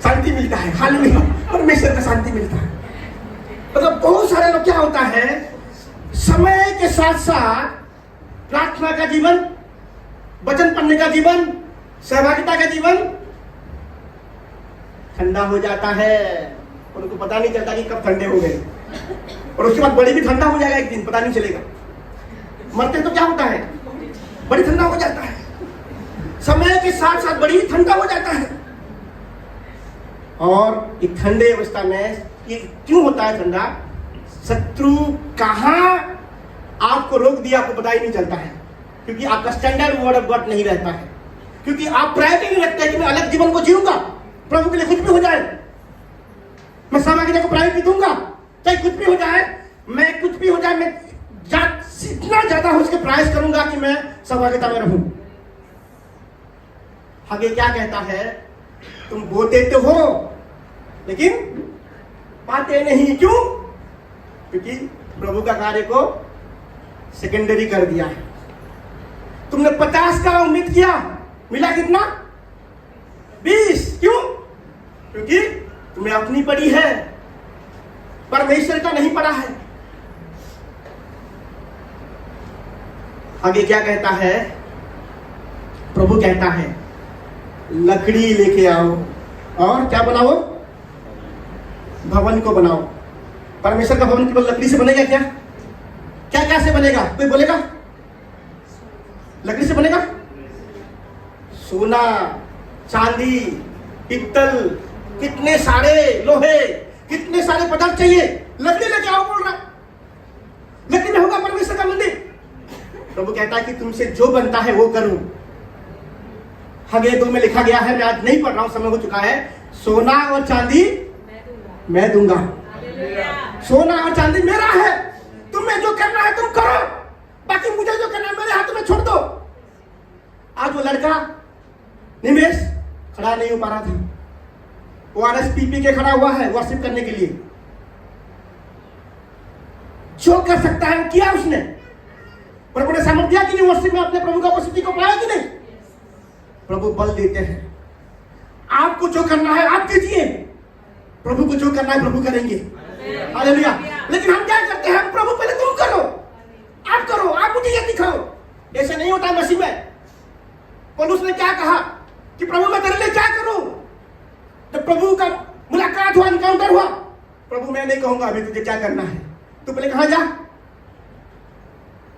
शांति मिलता है। हालेलुया, परमेश्वर का शांति मिलता है। मतलब बहुत सारे लोग क्या होता है, समय के साथ साथ प्रार्थना का जीवन, वचन पढ़ने का जीवन, सहभागिता का जीवन ठंडा हो जाता है। उनको पता नहीं चलता कि कब ठंडे हो गए, और उसके बाद बड़ी भी ठंडा हो जाएगा एक दिन, पता नहीं चलेगा। मरते तो क्या होता है? बड़ी ठंडा हो जाता है। समय के साथ साथ बड़ी ठंडा हो जाता है। और इस ठंडे अवस्था में ये क्यों होता है ठंडा? शत्रु कहाँ आपको रोक दिया आपको पता ही नहीं चलता है, क्योंकि आपका स्टैंडर्ड वर्ड ऑफ गॉड नहीं रहता है, क्योंकि आप प्रायोरिटी नहीं रखते हैं कि मैं अलग जीवन को जीऊंगा, प्रभु के लिए कुछ भी हो जाए मैं सामग्री को प्रायोरिटी दूंगा, चाहे कुछ भी हो जाए, मैं कुछ भी हो जाए, मैं जितना ज्यादा हो उसके प्रयास करूंगा कि मैं सहभागिता में रहूं। आगे क्या कहता है? तुम बोते तो हो लेकिन पाते नहीं। क्यों? क्योंकि प्रभु का कार्य को सेकेंडरी कर दिया है। तुमने 50 का उम्मीद किया, मिला कितना? 20। क्यों? क्योंकि तुम्हें अपनी पड़ी है, परमेश्वर का नहीं पड़ा है। आगे क्या कहता है? प्रभु कहता है लकड़ी लेके आओ और क्या बनाओ? भवन को बनाओ। परमेश्वर का भवन केवल लकड़ी से बनेगा क्या? क्या क्या से बनेगा? कोई बोलेगा? लकड़ी से बनेगा? सोना, चांदी, पित्तल, कितने सारे लोहे, कितने सारे पदार्थ चाहिए, लकड़ी लेके आओ बोल रहा। लकड़ी में होगा परमेश्वर का मंदिर। प्रभु कहता है कि तुमसे जो बनता है वो करूं। हगे 2 में लिखा गया है, मैं आज नहीं पढ़ रहा हूं, समय हो चुका है। सोना और चांदी मैं दूंगा। सोना और चांदी मेरा है, तुम्हें जो करना है तुम करो, बाकी मुझे जो करना है मेरे हाथ में छोड़ दो। आज वो लड़का निमेश खड़ा नहीं हो पा रहा था, वो RSPP के खड़ा हुआ है वर्शिप करने के लिए। जो कर सकता है वो किया उसने। प्रभु ने सामर्थ्य दिया कि नहीं वर्शिप में अपने प्रभु का उपस्थिति को पाया कि नहीं? प्रभु बल देते हैं। आपको जो करना है आप कीजिए, प्रभु को जो करना है प्रभु करेंगे। हालेलुया। लेकिन हम क्या करते हैं, प्रभु पहले तुम करो, आप करो, आप मुझे ये दिखाओ। ऐसा नहीं होता है मसीह में। पौलुस ने क्या कहा कि प्रभु मैं तेरे लिए क्या करूं? जब प्रभु का मुलाकात हुआ, एनकाउंटर हुआ, प्रभु मैं नहीं कहूंगा अभी तुझे क्या करना है, तू पहले कहां जा,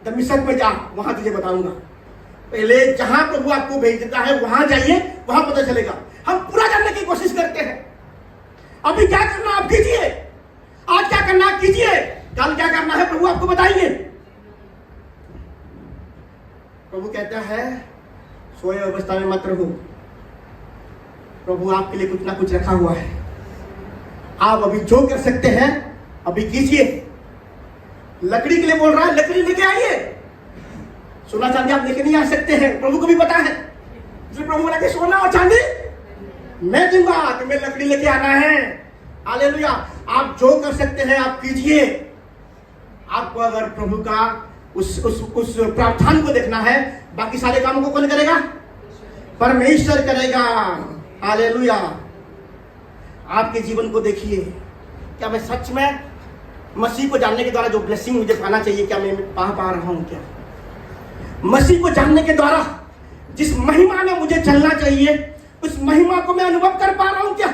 दमिश्क में जा, वहां तुझे बताऊंगा। पहले जहां प्रभु आपको भेज देता है वहां जाइए, वहां पता चलेगा। हम पूरा जानने की कोशिश करते हैं। अभी क्या करना आप कीजिए, आज क्या करना आप कीजिए, कल क्या करना है प्रभु आपको बताइए। प्रभु कहता है सोए अवस्था में मत रहो, प्रभु आपके लिए कुछ ना कुछ रखा हुआ है। आप अभी जो कर सकते हैं अभी कीजिए। लकड़ी के लिए बोल रहा है, लकड़ी लेके आइए। सोना चांदी आप लेके नहीं आ सकते हैं, प्रभु को भी पता है। इसलिए प्रभु बोला कि सोना और चांदी मैं दूंगा, तुम्हें लकड़ी लेके आना है। हालेलुया। आप जो कर सकते हैं आप कीजिए। आपको अगर प्रभु का उस प्रावधान को देखना है, बाकी सारे कामों को कौन करेगा? परमेश्वर करेगा। हालेलुया। आपके जीवन को देखिए, क्या मैं सच में मसीह को जानने के द्वारा जो ब्लेसिंग मुझे पाना चाहिए, क्या मैं पा रहा हूं? क्या मसीह को जानने के द्वारा जिस महिमा में मुझे चलना चाहिए उस महिमा को मैं अनुभव कर पा रहा हूं? क्या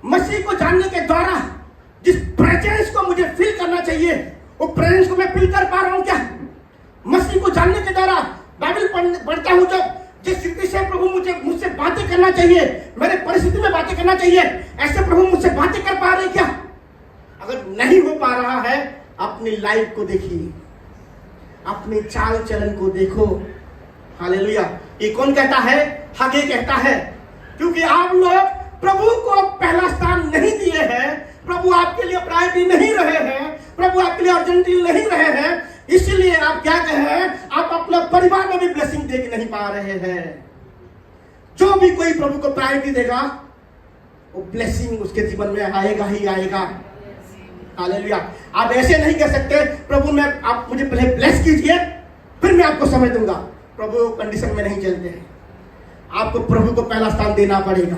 मसीह को जानने के द्वारा जिस प्रेजेंस को मुझे फील करना चाहिए वो प्रेजेंस को मैं फील कर पा रहा हूं? क्या मसीह को जानने के द्वारा बाइबल पढ़ता हूं, जब जिस स्थिति से प्रभु मुझसे बातें करना चाहिए, मेरे परिस्थिति में बातें करना चाहिए, ऐसे प्रभु मुझसे बातें कर पा रहे क्या? अगर नहीं हो पा रहा है, अपनी लाइफ को देखिए, अपने चाल चलन को देखो। हालेलुया। ये कौन कहता है? हगे कहता है, क्योंकि आप लोग प्रभु को पहला स्थान नहीं दिए हैं, प्रभु आपके लिए प्रायोरिटी नहीं रहे हैं, प्रभु आपके लिए अर्जेंटी नहीं रहे हैं, इसलिए आप क्या कहे, आप अपने परिवार में भी ब्लेसिंग दे नहीं पा रहे हैं। जो भी कोई प्रभु को प्रायोरिटी देगा वो ब्लेसिंग उसके जीवन में आएगा ही आएगा। हालेलुया। आप ऐसे नहीं कह सकते प्रभु मैं आप मुझे पहले ब्लेस कीजिए फिर मैं आपको समय दूंगा। प्रभु कंडीशन में नहीं चलते हैं। आपको प्रभु को पहला स्थान देना पड़ेगा।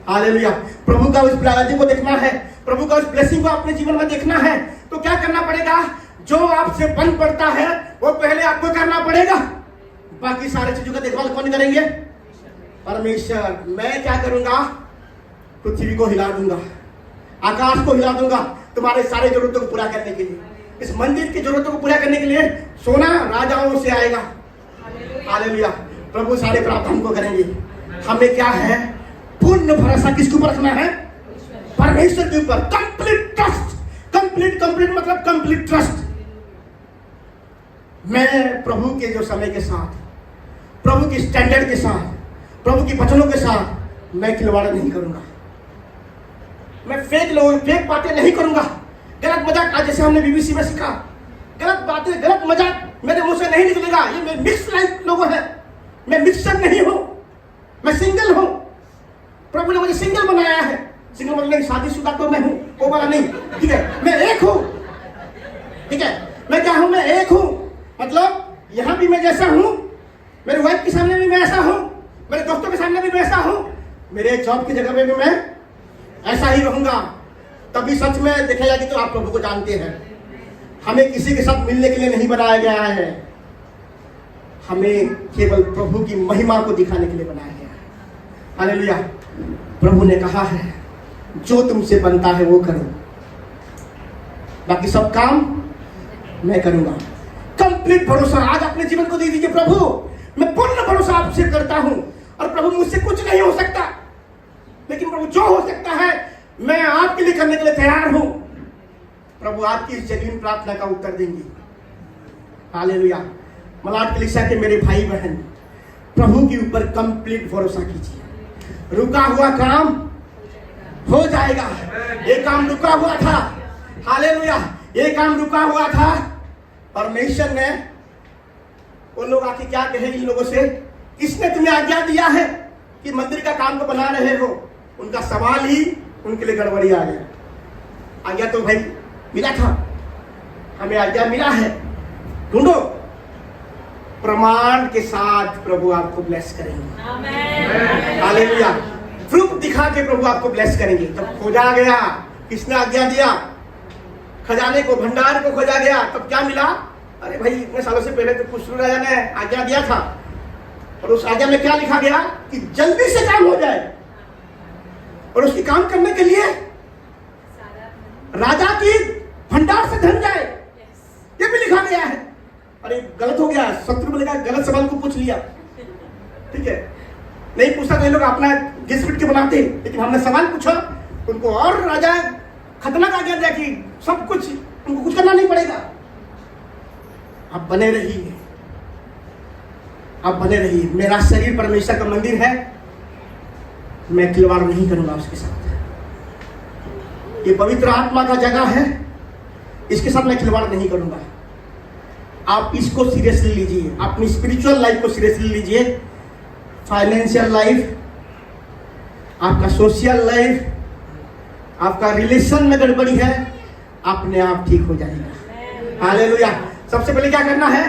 हालेलुया। प्रभु का उस प्रायोरिटी को देखना है, प्रभु का उस ब्लेसिंग को अपने जीवन में देखना है, तो क्या करना पड़ेगा? जो आपसे बन पड़ता है वो पहले आपको करना पड़ेगा। बाकी सारी चीजों का देखभाल कौन करेंगे? परमेश्वर। मैं क्या करूंगा? पृथ्वी को हिला दूंगा, आकाश को हिला दूंगा तुम्हारे सारे जरूरतों को पूरा करने के लिए। इस मंदिर की जरूरतों को पूरा करने के लिए सोना राजाओं से आएगा। हालेलुया। प्रभु सारे प्रावधान को करेंगे। हमें क्या है? पूर्ण भरोसा किसके ऊपर रखना है? परमेश्वर के ऊपर। Complete trust. कंप्लीट मतलब कंप्लीट ट्रस्ट। मैं प्रभु के जो समय के साथ, प्रभु की स्टैंडर्ड के साथ, प्रभु की वचनों के साथ मैं खिलवाड़ नहीं करूंगा। मैं फेक बातें नहीं करूंगा। गलत मजाक, आज जैसे हमने बीबीसी में सीखा, गलत बातें, गलत मजाक मेरे मुंह से नहीं निकलेगा। ये मैं मिक्स लाइफ लोगों है, मैं मिक्सर नहीं हूं, मैं सिंगल हूं। प्रभु ने मुझे सिंगल बनाया है। सिंगल मतलब नहीं शादीशुदा तो मैं हूं, वो वाला नहीं, ठीक है। मैं एक हूं, ठीक है। मैं क्या हूं? मैं एक हूं, मतलब यहां भी मैं जैसा हूं, मेरे वाइफ के सामने भी मैं ऐसा हूं, मेरे दोस्तों के सामने भी मैं ऐसा हूं, मेरे जॉब की जगह में भी मैं ऐसा ही रहूंगा। तभी सच में देखा जाए तो आप प्रभु को जानते हैं। हमें किसी के साथ मिलने के लिए नहीं बनाया गया है, हमें केवल प्रभु की महिमा को दिखाने के लिए बनाया गया है। हालेलुया। प्रभु ने कहा है जो तुमसे बनता है वो करो, बाकी सब काम मैं करूंगा। कंप्लीट भरोसा आज अपने जीवन को दे दीजिए। प्रभु मैं पूर्ण भरोसा आपसे करता हूं, और प्रभु मुझसे कुछ नहीं हो सकता, लेकिन प्रभु जो हो सकता है मैं आपके लिए करने के लिए तैयार हूं। प्रभु आपकी इस जेन्युइन प्रार्थना का उत्तर देंगे। हालेलुया। मलाड कलीसिया के मेरे भाई बहन, प्रभु के ऊपर कंप्लीट भरोसा कीजिए। रुका हुआ काम हो जाएगा। ये काम रुका हुआ था, हालेलुया, ये काम रुका हुआ था। परमेश्वर ने, वो लोग आके क्या कहे इन लोगों से, किसने तुम्हें आज्ञा दिया है कि मंदिर का काम को बना रहे हो? उनका सवाल ही उनके लिए गड़बड़ी आ गया। आज्ञा तो भाई मिला था, हमें आज्ञा मिला है, ढूंढो। प्रमाण के साथ प्रभु आपको ब्लेस करेंगे। हालेलुया। दिखा के प्रभु आपको ब्लेस करेंगे। जब खोजा गया, किसने आज्ञा दिया? खजाने को, भंडार को खोजा गया, तब क्या मिला? अरे भाई, इतने सालों से पहले तो खुसरू राजा ने आज्ञा दिया था, और उस आज्ञा में क्या लिखा गया कि जल्दी से काम हो जाए, और उसकी काम करने के लिए राजा की भंडार से धन जाए, ये भी लिखा गया है। अरे गलत हो गया, शत्रु बोलेगा गलत सवाल को पूछ लिया, ठीक है, नहीं पूछता तो ये लोग अपना घिस पिट के बनाते, लेकिन हमने सवाल पूछा, उनको और राजा खतरनाक आज्ञा दिया कि सब कुछ, उनको कुछ करना नहीं पड़ेगा। आप बने रहिए, आप बने रहिए। मेरा शरीर परमेश्वर का मंदिर है, मैं खिलवाड़ नहीं करूंगा उसके साथ। ये पवित्र आत्मा का जगह है, इसके साथ मैं खिलवाड़ नहीं करूंगा। आप इसको सीरियसली लीजिए, अपनी स्पिरिचुअल लाइफ को सीरियसली लीजिए। फाइनेंशियल लाइफ, आपका सोशल लाइफ, आपका रिलेशन में गड़बड़ी है, अपने आप ठीक हो जाएगा। हालेलुया। सबसे पहले क्या करना है?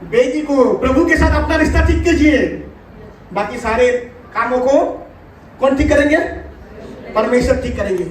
बेटी को, प्रभु के साथ अपना रिश्ता ठीक कीजिए। बाकी सारे कामों को कौन ठीक करेंगे? परमेश्वर ठीक करेंगे।